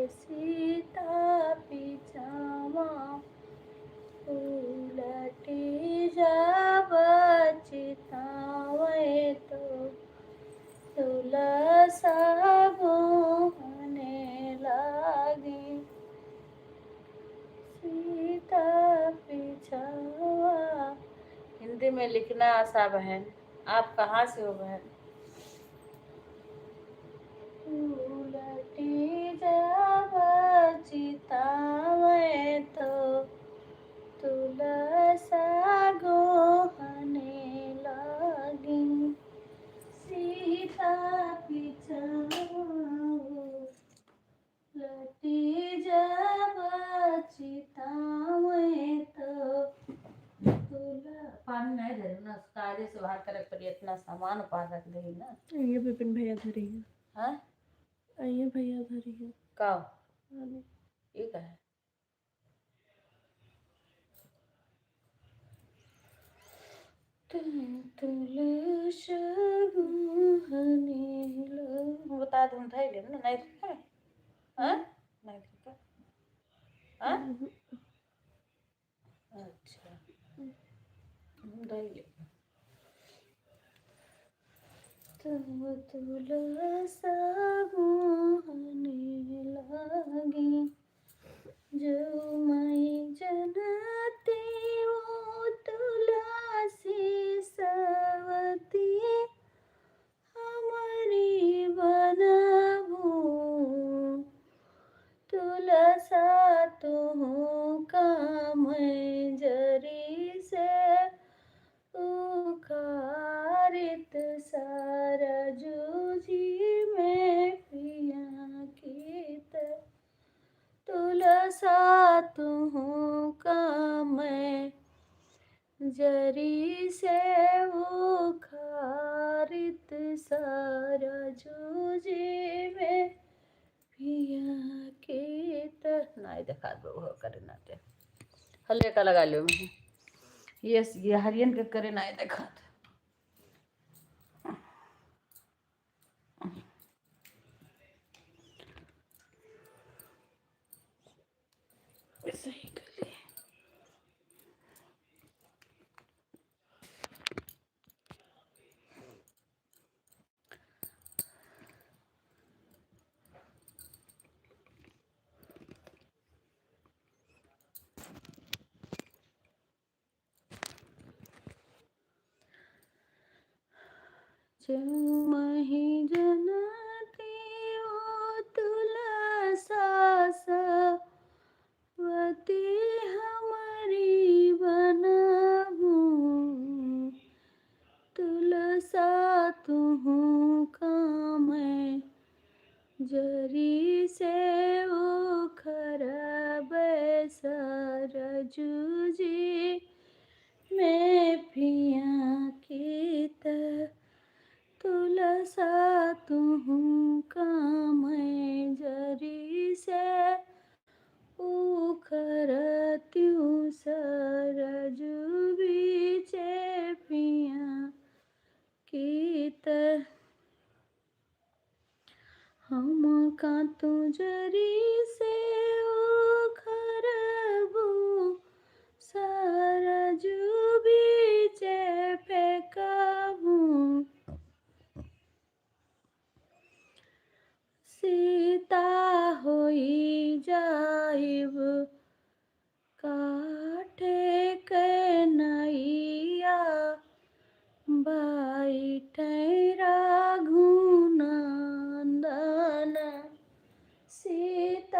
सीता पिछावा फूल हिंदी में लिखना आशा बहन। आप कहाँ से हो बहन? उलटी जब चितावे तो तुलसा गोहने लगी, सीता लटी जब चितावे तो पानी नहीं दे रहे ना, कायदे से बाहर करे पर इतना सामान पार रख देगी ना। ये विपिन भैया धरी है। हाँ ये भैया धरी है। का ये का है? बता दूँ था ले ना नहीं था। हाँ नहीं था। हाँ अच्छा दही तुम तुलसा मोहने लगी, जो मैं जनती वो तुलसी सवती, हमारी बनबू तुलसा तुहू का मैं जरी से उखारित सारा जूझी में पिया कीत, तुलसा तुहू का मैं जरी से उखारित सारा जूझी में पिया कीत। नहीं देखा दो करे ना ते हल्के का लगा लो। ये हरियन के करे नहीं देखा ऐसे ही कर लिए। मही जनती ओ तुलसा सवती, हमारी बनबू तुलसा तुहू का मैं जरी से उखरब सरजूजी में पिया कीत, तुलसा तुहू का मैं जरी से उखरत्यूं सरजू बीचे पिया कीत, हम का तू जरी से उखरबू सरजू बीचे फेंकबू, सीता होई जाइब काटे के नैया, बैठे रघुनंदन सीता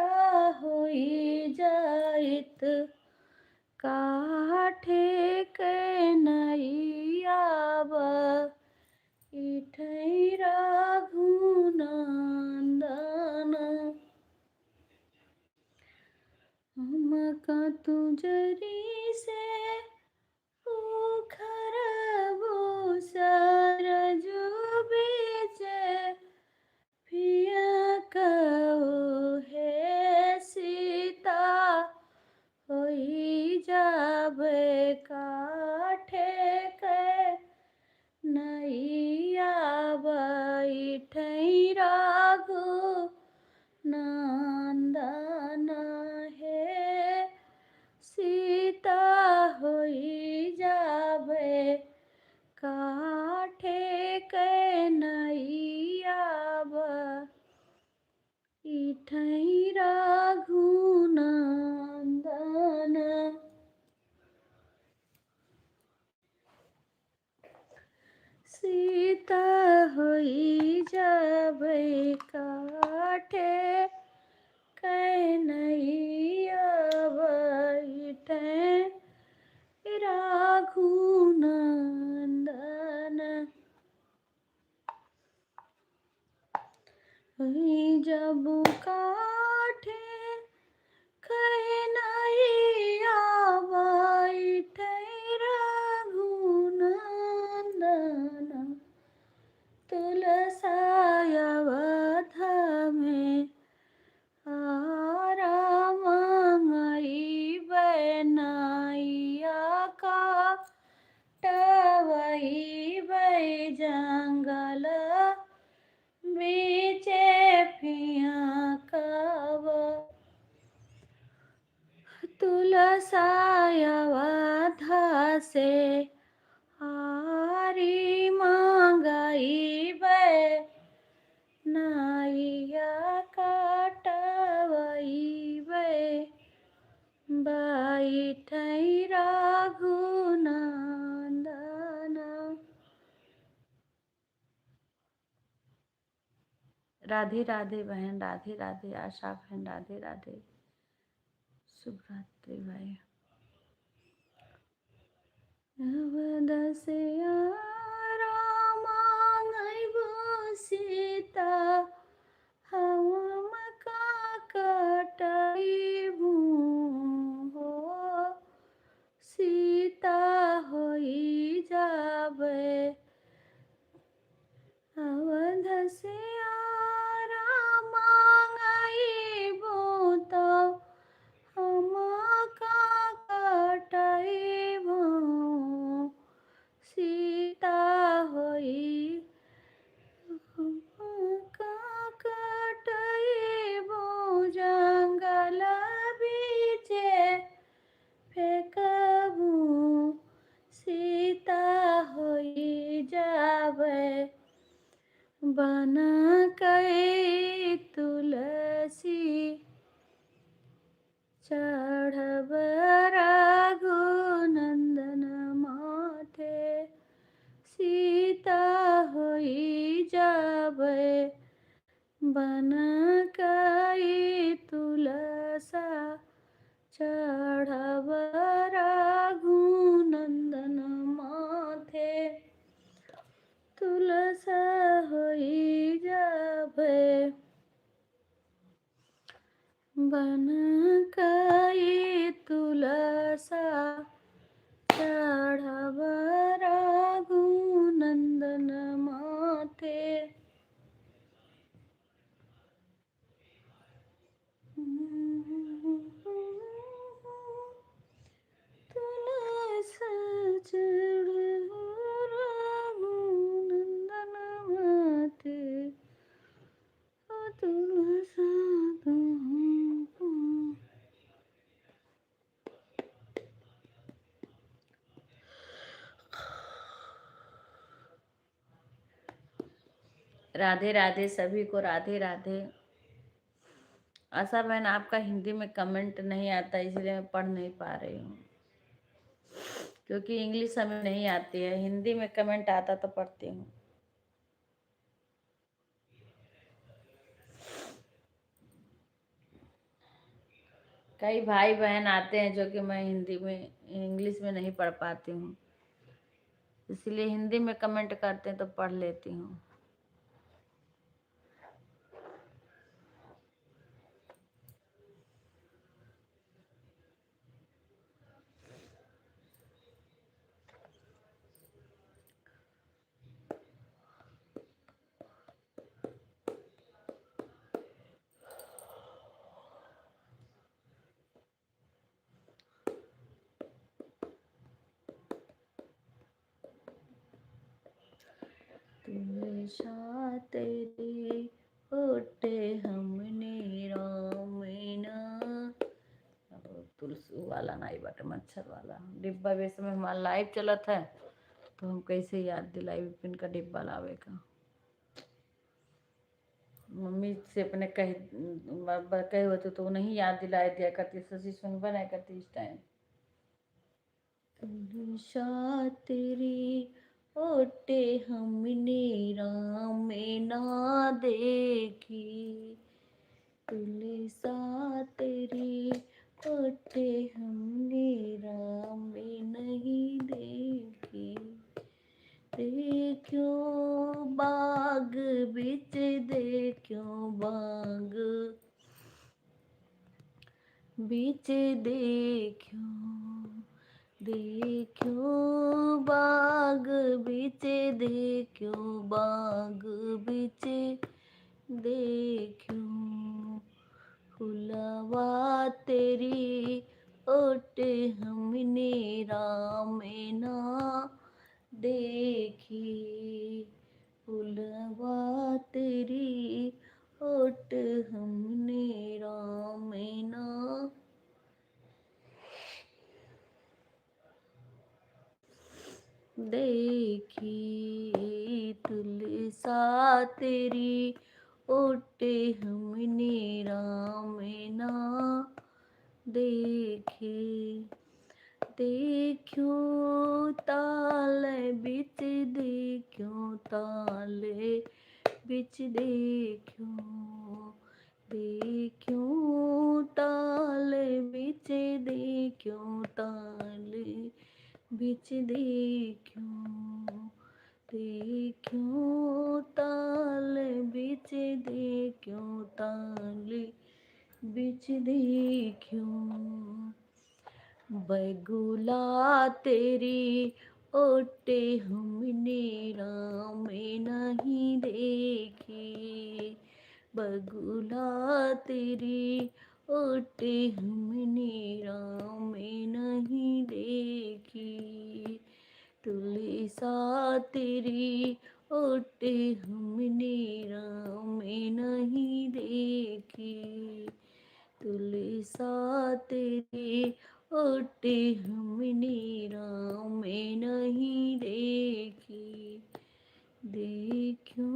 सीता होई जाबै काठे कन्हैया बैठे रघुनंदन होई जब काठे कन्हैया बैठे रघुनंदन तुलसाया वध में आरामंगई बनैया का टवई बै जंगल बीचे पिया कब तुलसाया वध से हारी मांगई बै नाइया काटवई बै बैठै रघुनंदन। राधे राधे बहन, राधे राधे आशा बहन, राधे राधे, शुभ रात्रि भाई। अवदसिया रामांगैबो सीता हम का कटैबू हो सीता होई जाबै अवदसिया रामांगैबो तो हम का कटैबू सीता होई का कटैबू जंगल बीचे फेंकबू सीता होई जाबै बन कई तुलसी चढ़ब रघुनंदन माथे सीता होई जाबै बन कई तुलसा चढ़ब रघुनंदन माथे तुलसा होई जाबै बन कई तुलसा चढ़ब रघुनंदन माथे। तुलसा चढ़ब रघुनंदन माथे तुलसा तुमको। राधे राधे सभी को, राधे राधे। आशा बहन आपका हिंदी में कमेंट नहीं आता इसलिए मैं पढ़ नहीं पा रही हूँ, क्योंकि इंग्लिश हमें नहीं आती है। हिंदी में कमेंट आता तो पढ़ती हूँ। कई भाई बहन आते हैं जो कि मैं हिंदी में इंग्लिश में नहीं पढ़ पाती हूँ, इसलिए हिंदी में कमेंट करते हैं तो पढ़ लेती हूँ। तुलसा तेरी ओटे हमने रामना। अब तुलसी वाला नहीं बटे मच्छर वाला डिब्बा वे समय हमारा लाइव चलत है तो हम कैसे याद दिलाई विपिन का डिब्बा लावे का। मम्मी से अपने कहे होते तो नहीं याद दिलाए दिया करती, शशि संग बनाया करती इस टाइम। तुलसा तेरी ओटे हमने राम में ना देखी, तुलसा तेरी ओटे हमने राम में नहीं देखी। देखो बाग बिच देखो बाग बिच देखो, देखो बाग बिच देखो बाग बिच देखो, फुलवा तेरी ओट हमने राम ना देखी, फुलवा तेरी ओट हमने राम ना देखी, तुलसा तेरी ओटे हमने राम ना देखी। देखो ताल बिच देखो ताल बिच देखो, देखो ताल बिच देखो ताल बिच देखो, देखो ताल बिच देखो ताल बिच देखो, बगुला तेरी ओटे हमने राम नहीं देखी, बगुला तेरी ओटे हमने राम नहीं देखी, तुलसा तेरी ओटे हमने राम नहीं देखी, तुलसा तेरी ओटे हमने राम नहीं देखी। देखो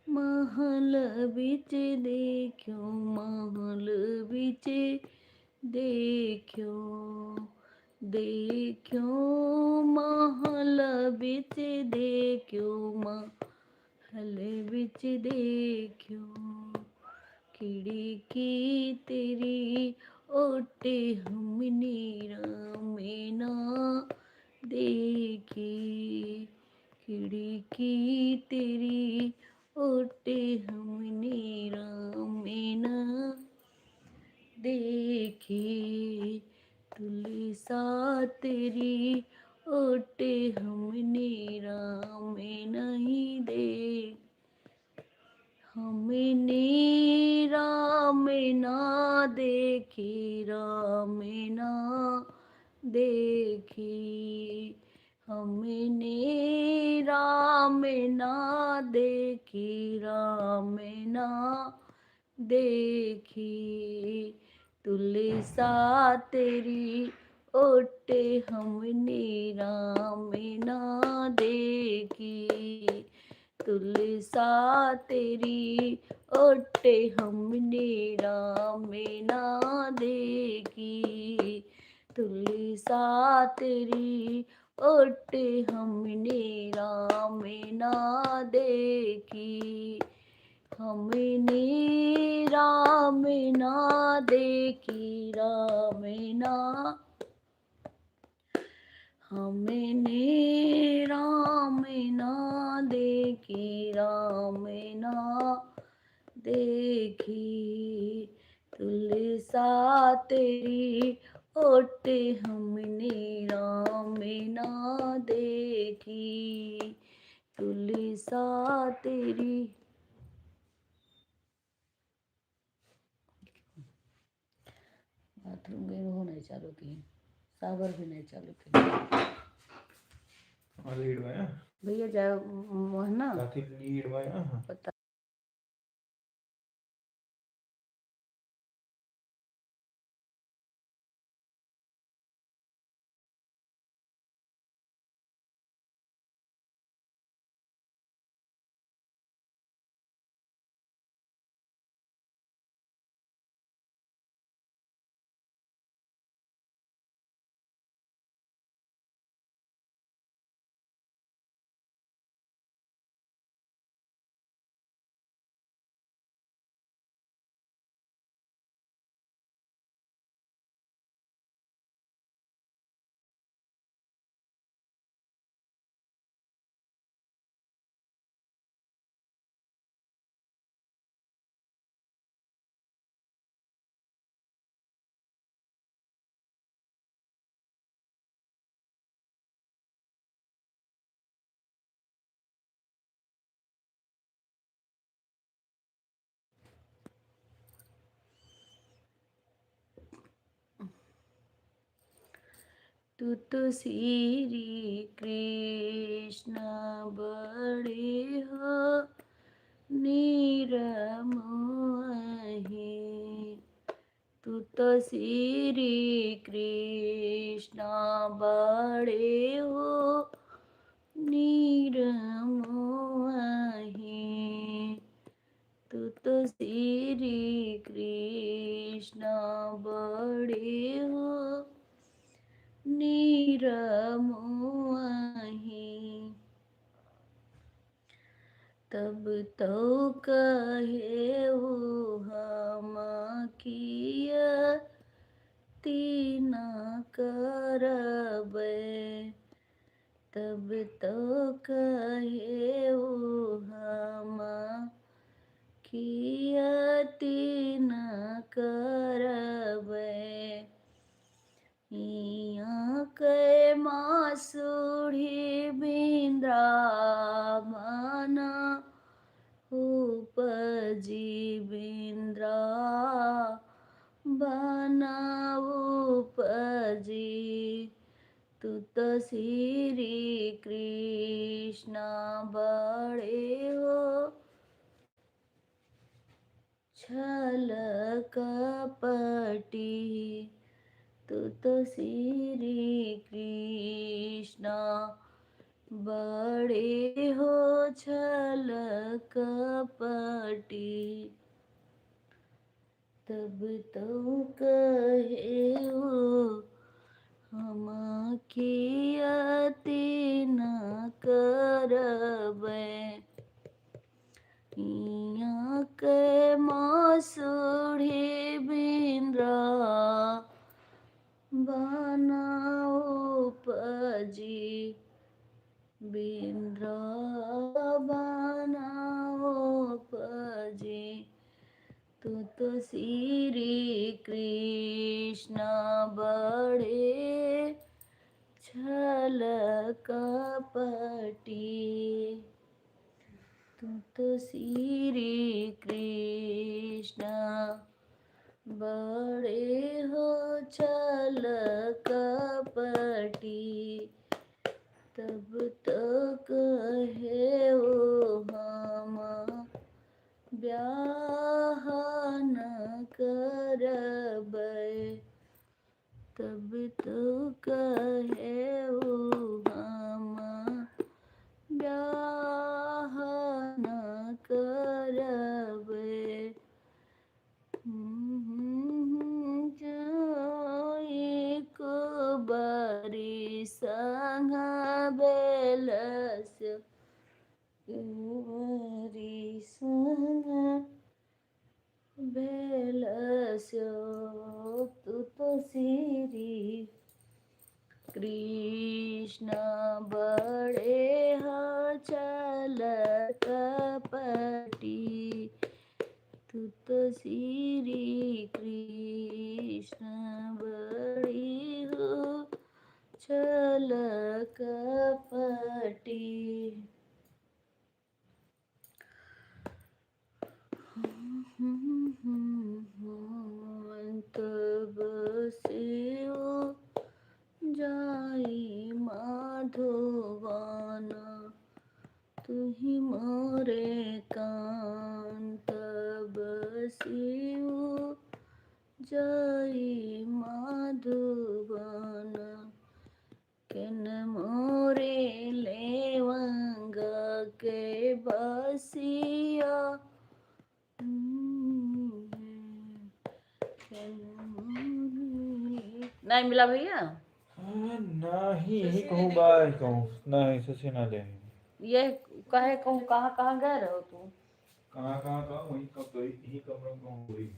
महल बिच देखो महल बिच देखो, देखो महल बिच देखो महल बिच देखो, खिड़की तेरी ओटे हमने राम ना देखी, खिड़की तेरी ओटे हमने राम ना देखी, तुलसा तेरी ओटे हमने राम नहीं देखी, हमने राम ना देखी राम ना देखी, हमने राम ना देखी राम ना देखी, तुलसा तेरी ओटे हमने राम ना देखी, तुलसा तेरी ओटे हमने राम ना देखी, तुलसा तेरी ओटे हमने राम ना देखी, हमने राम ना देखी राम ना, हमने राम ना देखी राम ना देखी, तुलसा तेरी ओटे हमने राम ना देखी, तुलसा तेरी। बाथरूम गई वो नहीं चालू की, सावर भी नहीं चालू की। लीड में भैया जाए वो है ना लीड में पता तू तो श्री कृष्ण बड़े हो निरमोही। तू तो श्री कृष्ण बड़े हो निरमोही। तू तो श्री कृष्ण बड़े हो निरमोही। तब तो कहे वो हम किया तीन करबे। तब तो कहे वो हम किया तीन करबे। हियाँ के मासुड़ी बिंद्रावन उपजी बिंद्रावन उपजी। तू तो श्री कृष्ण बड़े हो छल कपटी। तू तो श्री कृष्ण बड़े हो छल कपटी। तब तो कहे हो हम कियति न करबै। हियाँ के मासुड़ी बनाओ उपजी बनाओ उपजी। तू तो श्री कृष्ण बड़े छल कपटी। तू तो श्री कृष्ण बड़े हो छल कपटी। तब तो कहे वो हम ब्याह न करबै। तब तो कहे वो हम ब्याह न करबै। एक बारी संग बेलस बारी संग बेलस्यो। तू तो श्री कृष्ण बड़े छल कपटी। तू तो श्री कृष्ण बड़ी हो छल कपटी। तब से जाई माधवान तुही मोरे कांत। बसियो जाई माधवान किन मोरे लेवंग के बसिया। नहीं मिला भैया। नहीं यही कहूँ बाय कहूँ ना ऐसे से ना ले। ये कहे कहूँ कहाँ कहाँ गए रहो तुम? कहाँ कहाँ वही कब तो यही कमरा में कहूँ वही।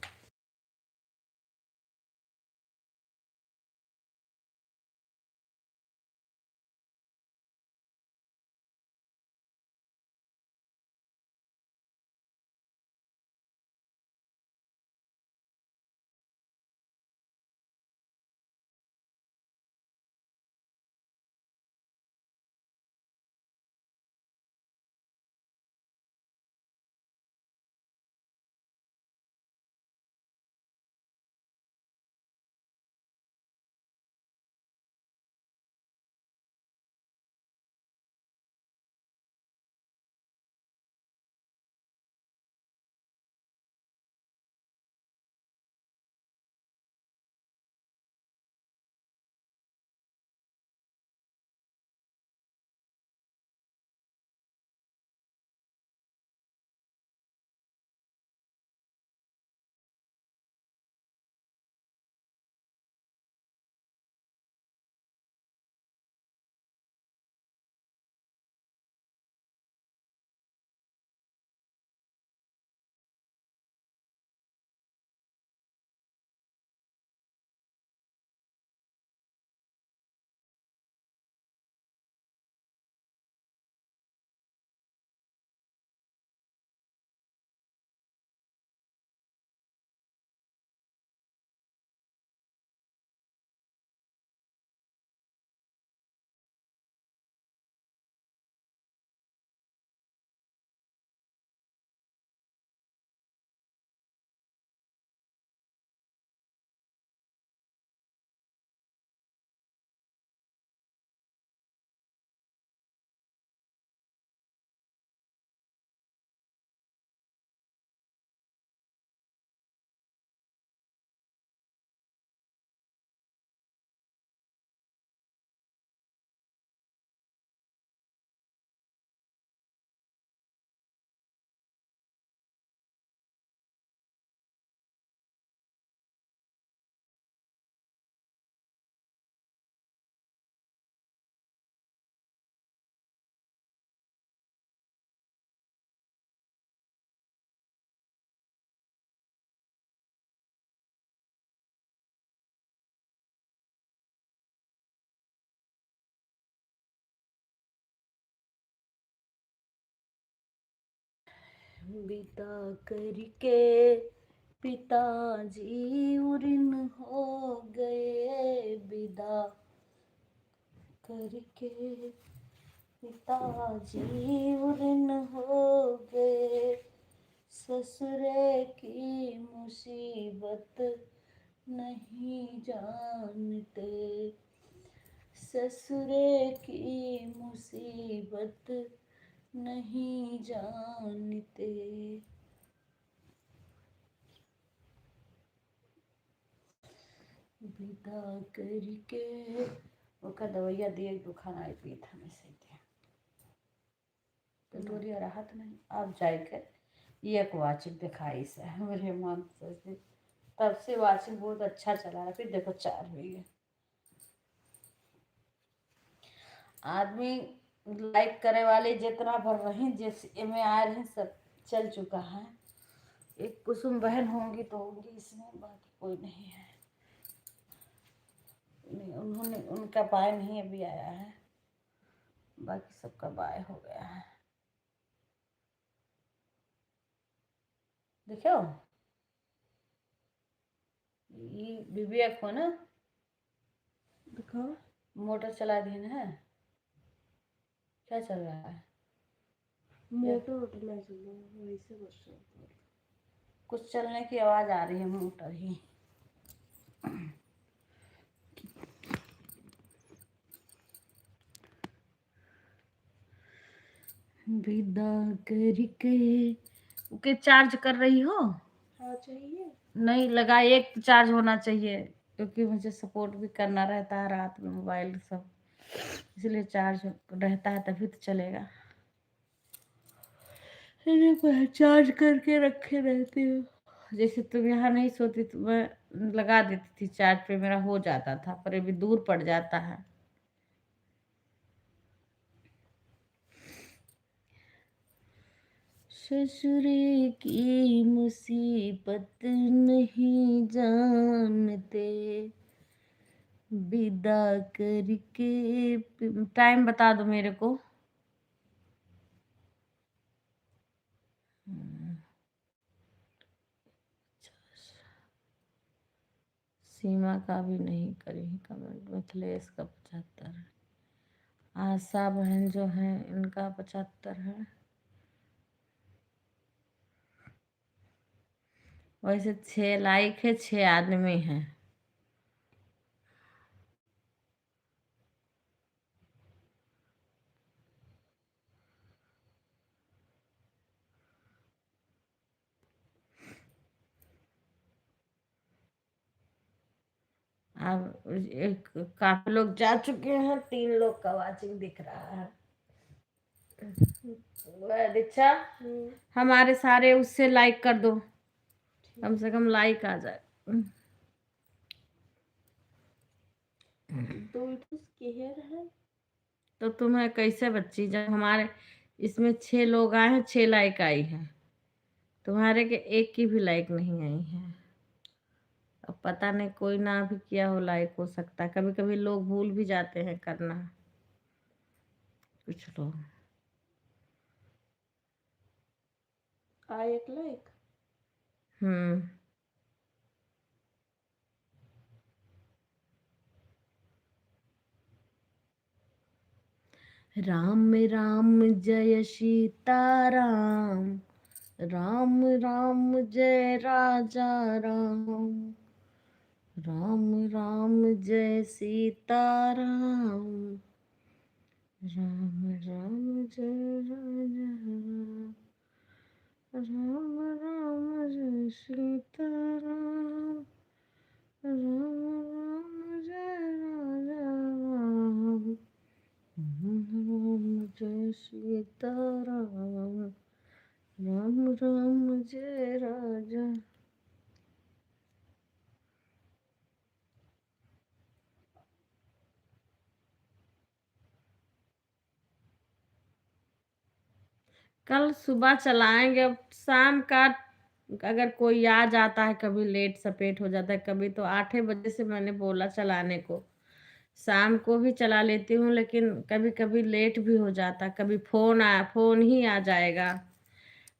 विदा करके पिताजी उरिन हो गए, विदा करके पिताजी उरिन हो गए, ससुरे की मुसीबत नहीं जानते, ससुरे की मुसीबत नहीं जानते। विदा करके ओका दवाइया दिए तो खाना पी था मैं सही थे तो डोरिया राहत नहीं। अब जाकर एक वाचिक दिखाई से मेरे मन से तब से वाचिक बहुत अच्छा चला रहा। फिर देखो 4 हुई है। आदमी लाइक करे वाले जितना भर रहे जैसे में आ रहे सब चल चुका है। एक कुसुम बहन होंगी तो होंगी इसमें, बाकी कोई नहीं है। नहीं, उन्होंने उनका बाय नहीं अभी आया है, बाकी सबका बाय हो गया है। देखो ये विवेक हो ना, दिखाओ। मोटर चला दी है। क्या चल रहा है? मोटर वोटर नहीं चल रहा है, वैसे बस रहा है। कुछ चलने की आवाज आ रही है, मोटर ही। विदा करके ओके चार्ज कर रही हो? हाँ चाहिए। नहीं लगा, एक चार्ज होना चाहिए क्योंकि मुझे सपोर्ट भी करना रहता है रात में मोबाइल सब, इसलिए चार्ज रहता है तभी तो चलेगा। चार्ज करके रखे रहती हूँ। जैसे तुम यहाँ नहीं सोती तो मैं लगा देती थी चार्ज पे, मेरा हो जाता था, पर अभी दूर पड़ जाता है। ससुरे की मुसीबत नहीं जानते, विदा करके। टाइम बता दो मेरे को। सीमा का भी नहीं करी कमेंट। मिथिलेश का 75 है। आशा बहन जो है इनका 75 है। वैसे 6 लाइक है, 6 आदमी हैं। अब एक काफी लोग जा चुके हैं, 3 लोग का वाचिंग दिख रहा है। दीक्षा हमारे सारे उससे लाइक कर दो, कम से कम लाइक आ जाए। तो केयर है तो तुम्हें कैसे बच्ची, जब हमारे इसमें 6 लोग आए हैं, 6 लाइक आई है, तुम्हारे के एक की भी लाइक नहीं आई है। अब पता नहीं कोई ना भी किया हो लाइक, हो सकता है कभी कभी लोग भूल भी जाते हैं करना, कुछ लोग। आए 1 लाइक। हम्म। राम राम जय सीताराम, राम राम जय राजा राम, राम राम जय सीताराम, राम राम जय राजा राम, राम राम जय सीताराम, राम राम जय राजा राम, राम जय सीताराम, राम राम जय राजा। कल सुबह चलाएंगे। अब शाम का अगर कोई आ जाता है, कभी लेट सपेट हो जाता है, कभी तो 8 बजे से मैंने बोला चलाने को। शाम को भी चला लेती हूँ, लेकिन कभी कभी लेट भी हो जाता, कभी फोन ही आ जाएगा,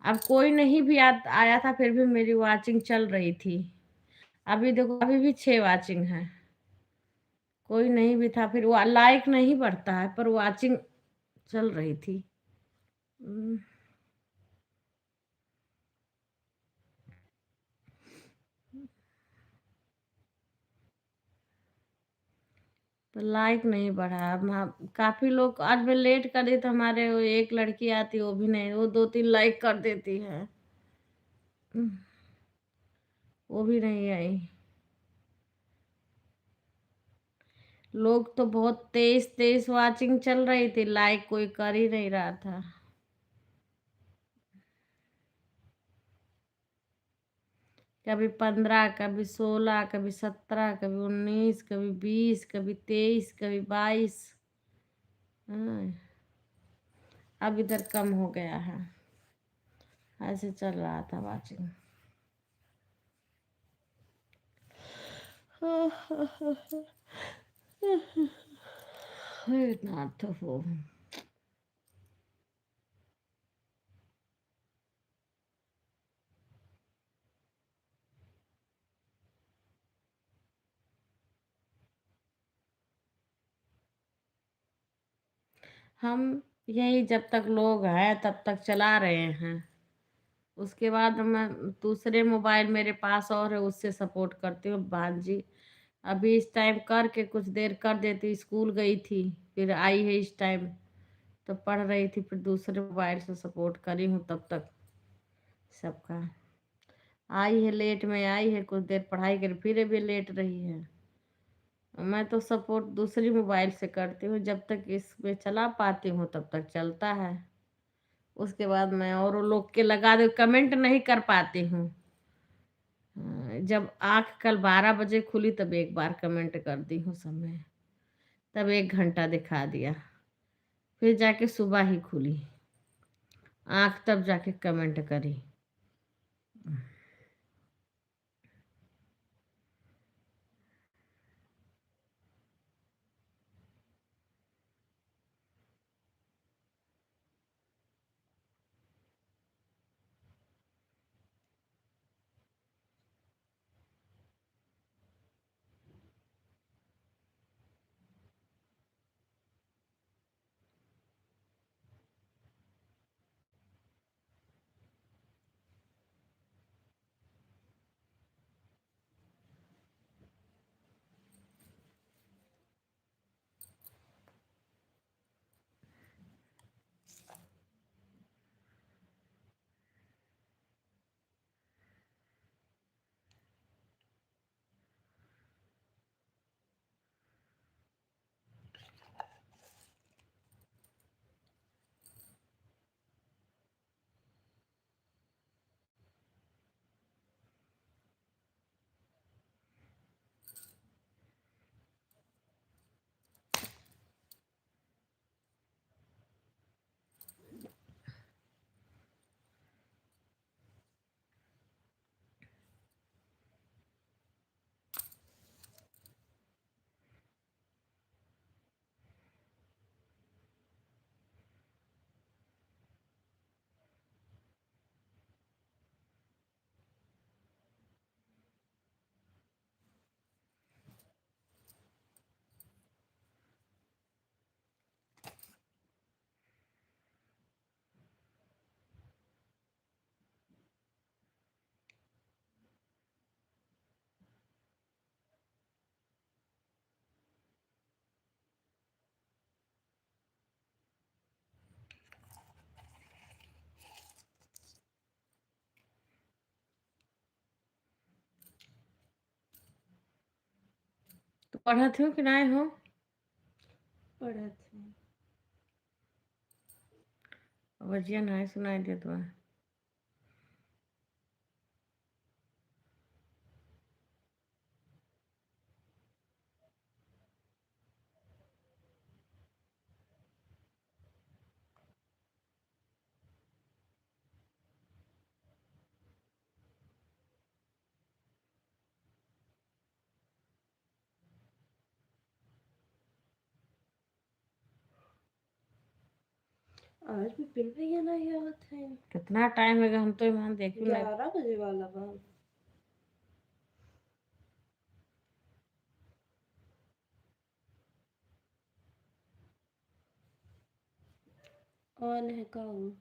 अब कोई नहीं भी आया था फिर भी मेरी वाचिंग चल रही थी। अभी देखो अभी भी 6 वाचिंग है। कोई नहीं भी था फिर वो लाइक नहीं बढ़ता है पर वाचिंग चल रही थी। हम्म, तो लाइक नहीं बढ़ा। अब काफी लोग आज मैं लेट कर दी तो हमारे वो एक लड़की आती वो भी नहीं, वो 2-3 लाइक कर देती है। हम्म, वो भी नहीं आई। लोग तो बहुत तेज तेज वाचिंग चल रही थी, लाइक कोई कर ही नहीं रहा था। कभी 15, कभी 16, कभी 17, कभी 19, कभी 20, कभी 23, कभी 22। हाँ, अब इधर कम हो गया है। ऐसे चल रहा था वाचिंग। इतना तो वो हम यही जब तक लोग हैं तब तक चला रहे हैं। उसके बाद मैं दूसरे मोबाइल मेरे पास और है उससे सपोर्ट करती हूँ भांजी। अभी इस टाइम करके कुछ देर कर देती, स्कूल गई थी फिर आई है इस टाइम तो पढ़ रही थी, फिर दूसरे मोबाइल से सपोर्ट करी हूँ तब तक सबका। आई है लेट में, आई है कुछ देर पढ़ाई कर फिर भी लेट रही है। मैं तो सपोर्ट दूसरी मोबाइल से करती हूँ, जब तक इसमें चला पाती हूँ तब तक चलता है। उसके बाद मैं और लोग के लगा दे, कमेंट नहीं कर पाती हूँ। जब आँख कल 12 बजे खुली तब एक बार कमेंट कर दी हूँ समय, तब 1 घंटा दिखा दिया। फिर जाके सुबह ही खुली आँख तब जाके कमेंट करी। तो पढ़त हो कि नहीं हो? पढ़त है। वजिया नहीं सुनाई दे तो। आज भी पिन भैया नहीं आवत है। कितना टाइम है हम तो ईमान देखी नहीं। 11 बजे वाला बा। ऑन है का वो?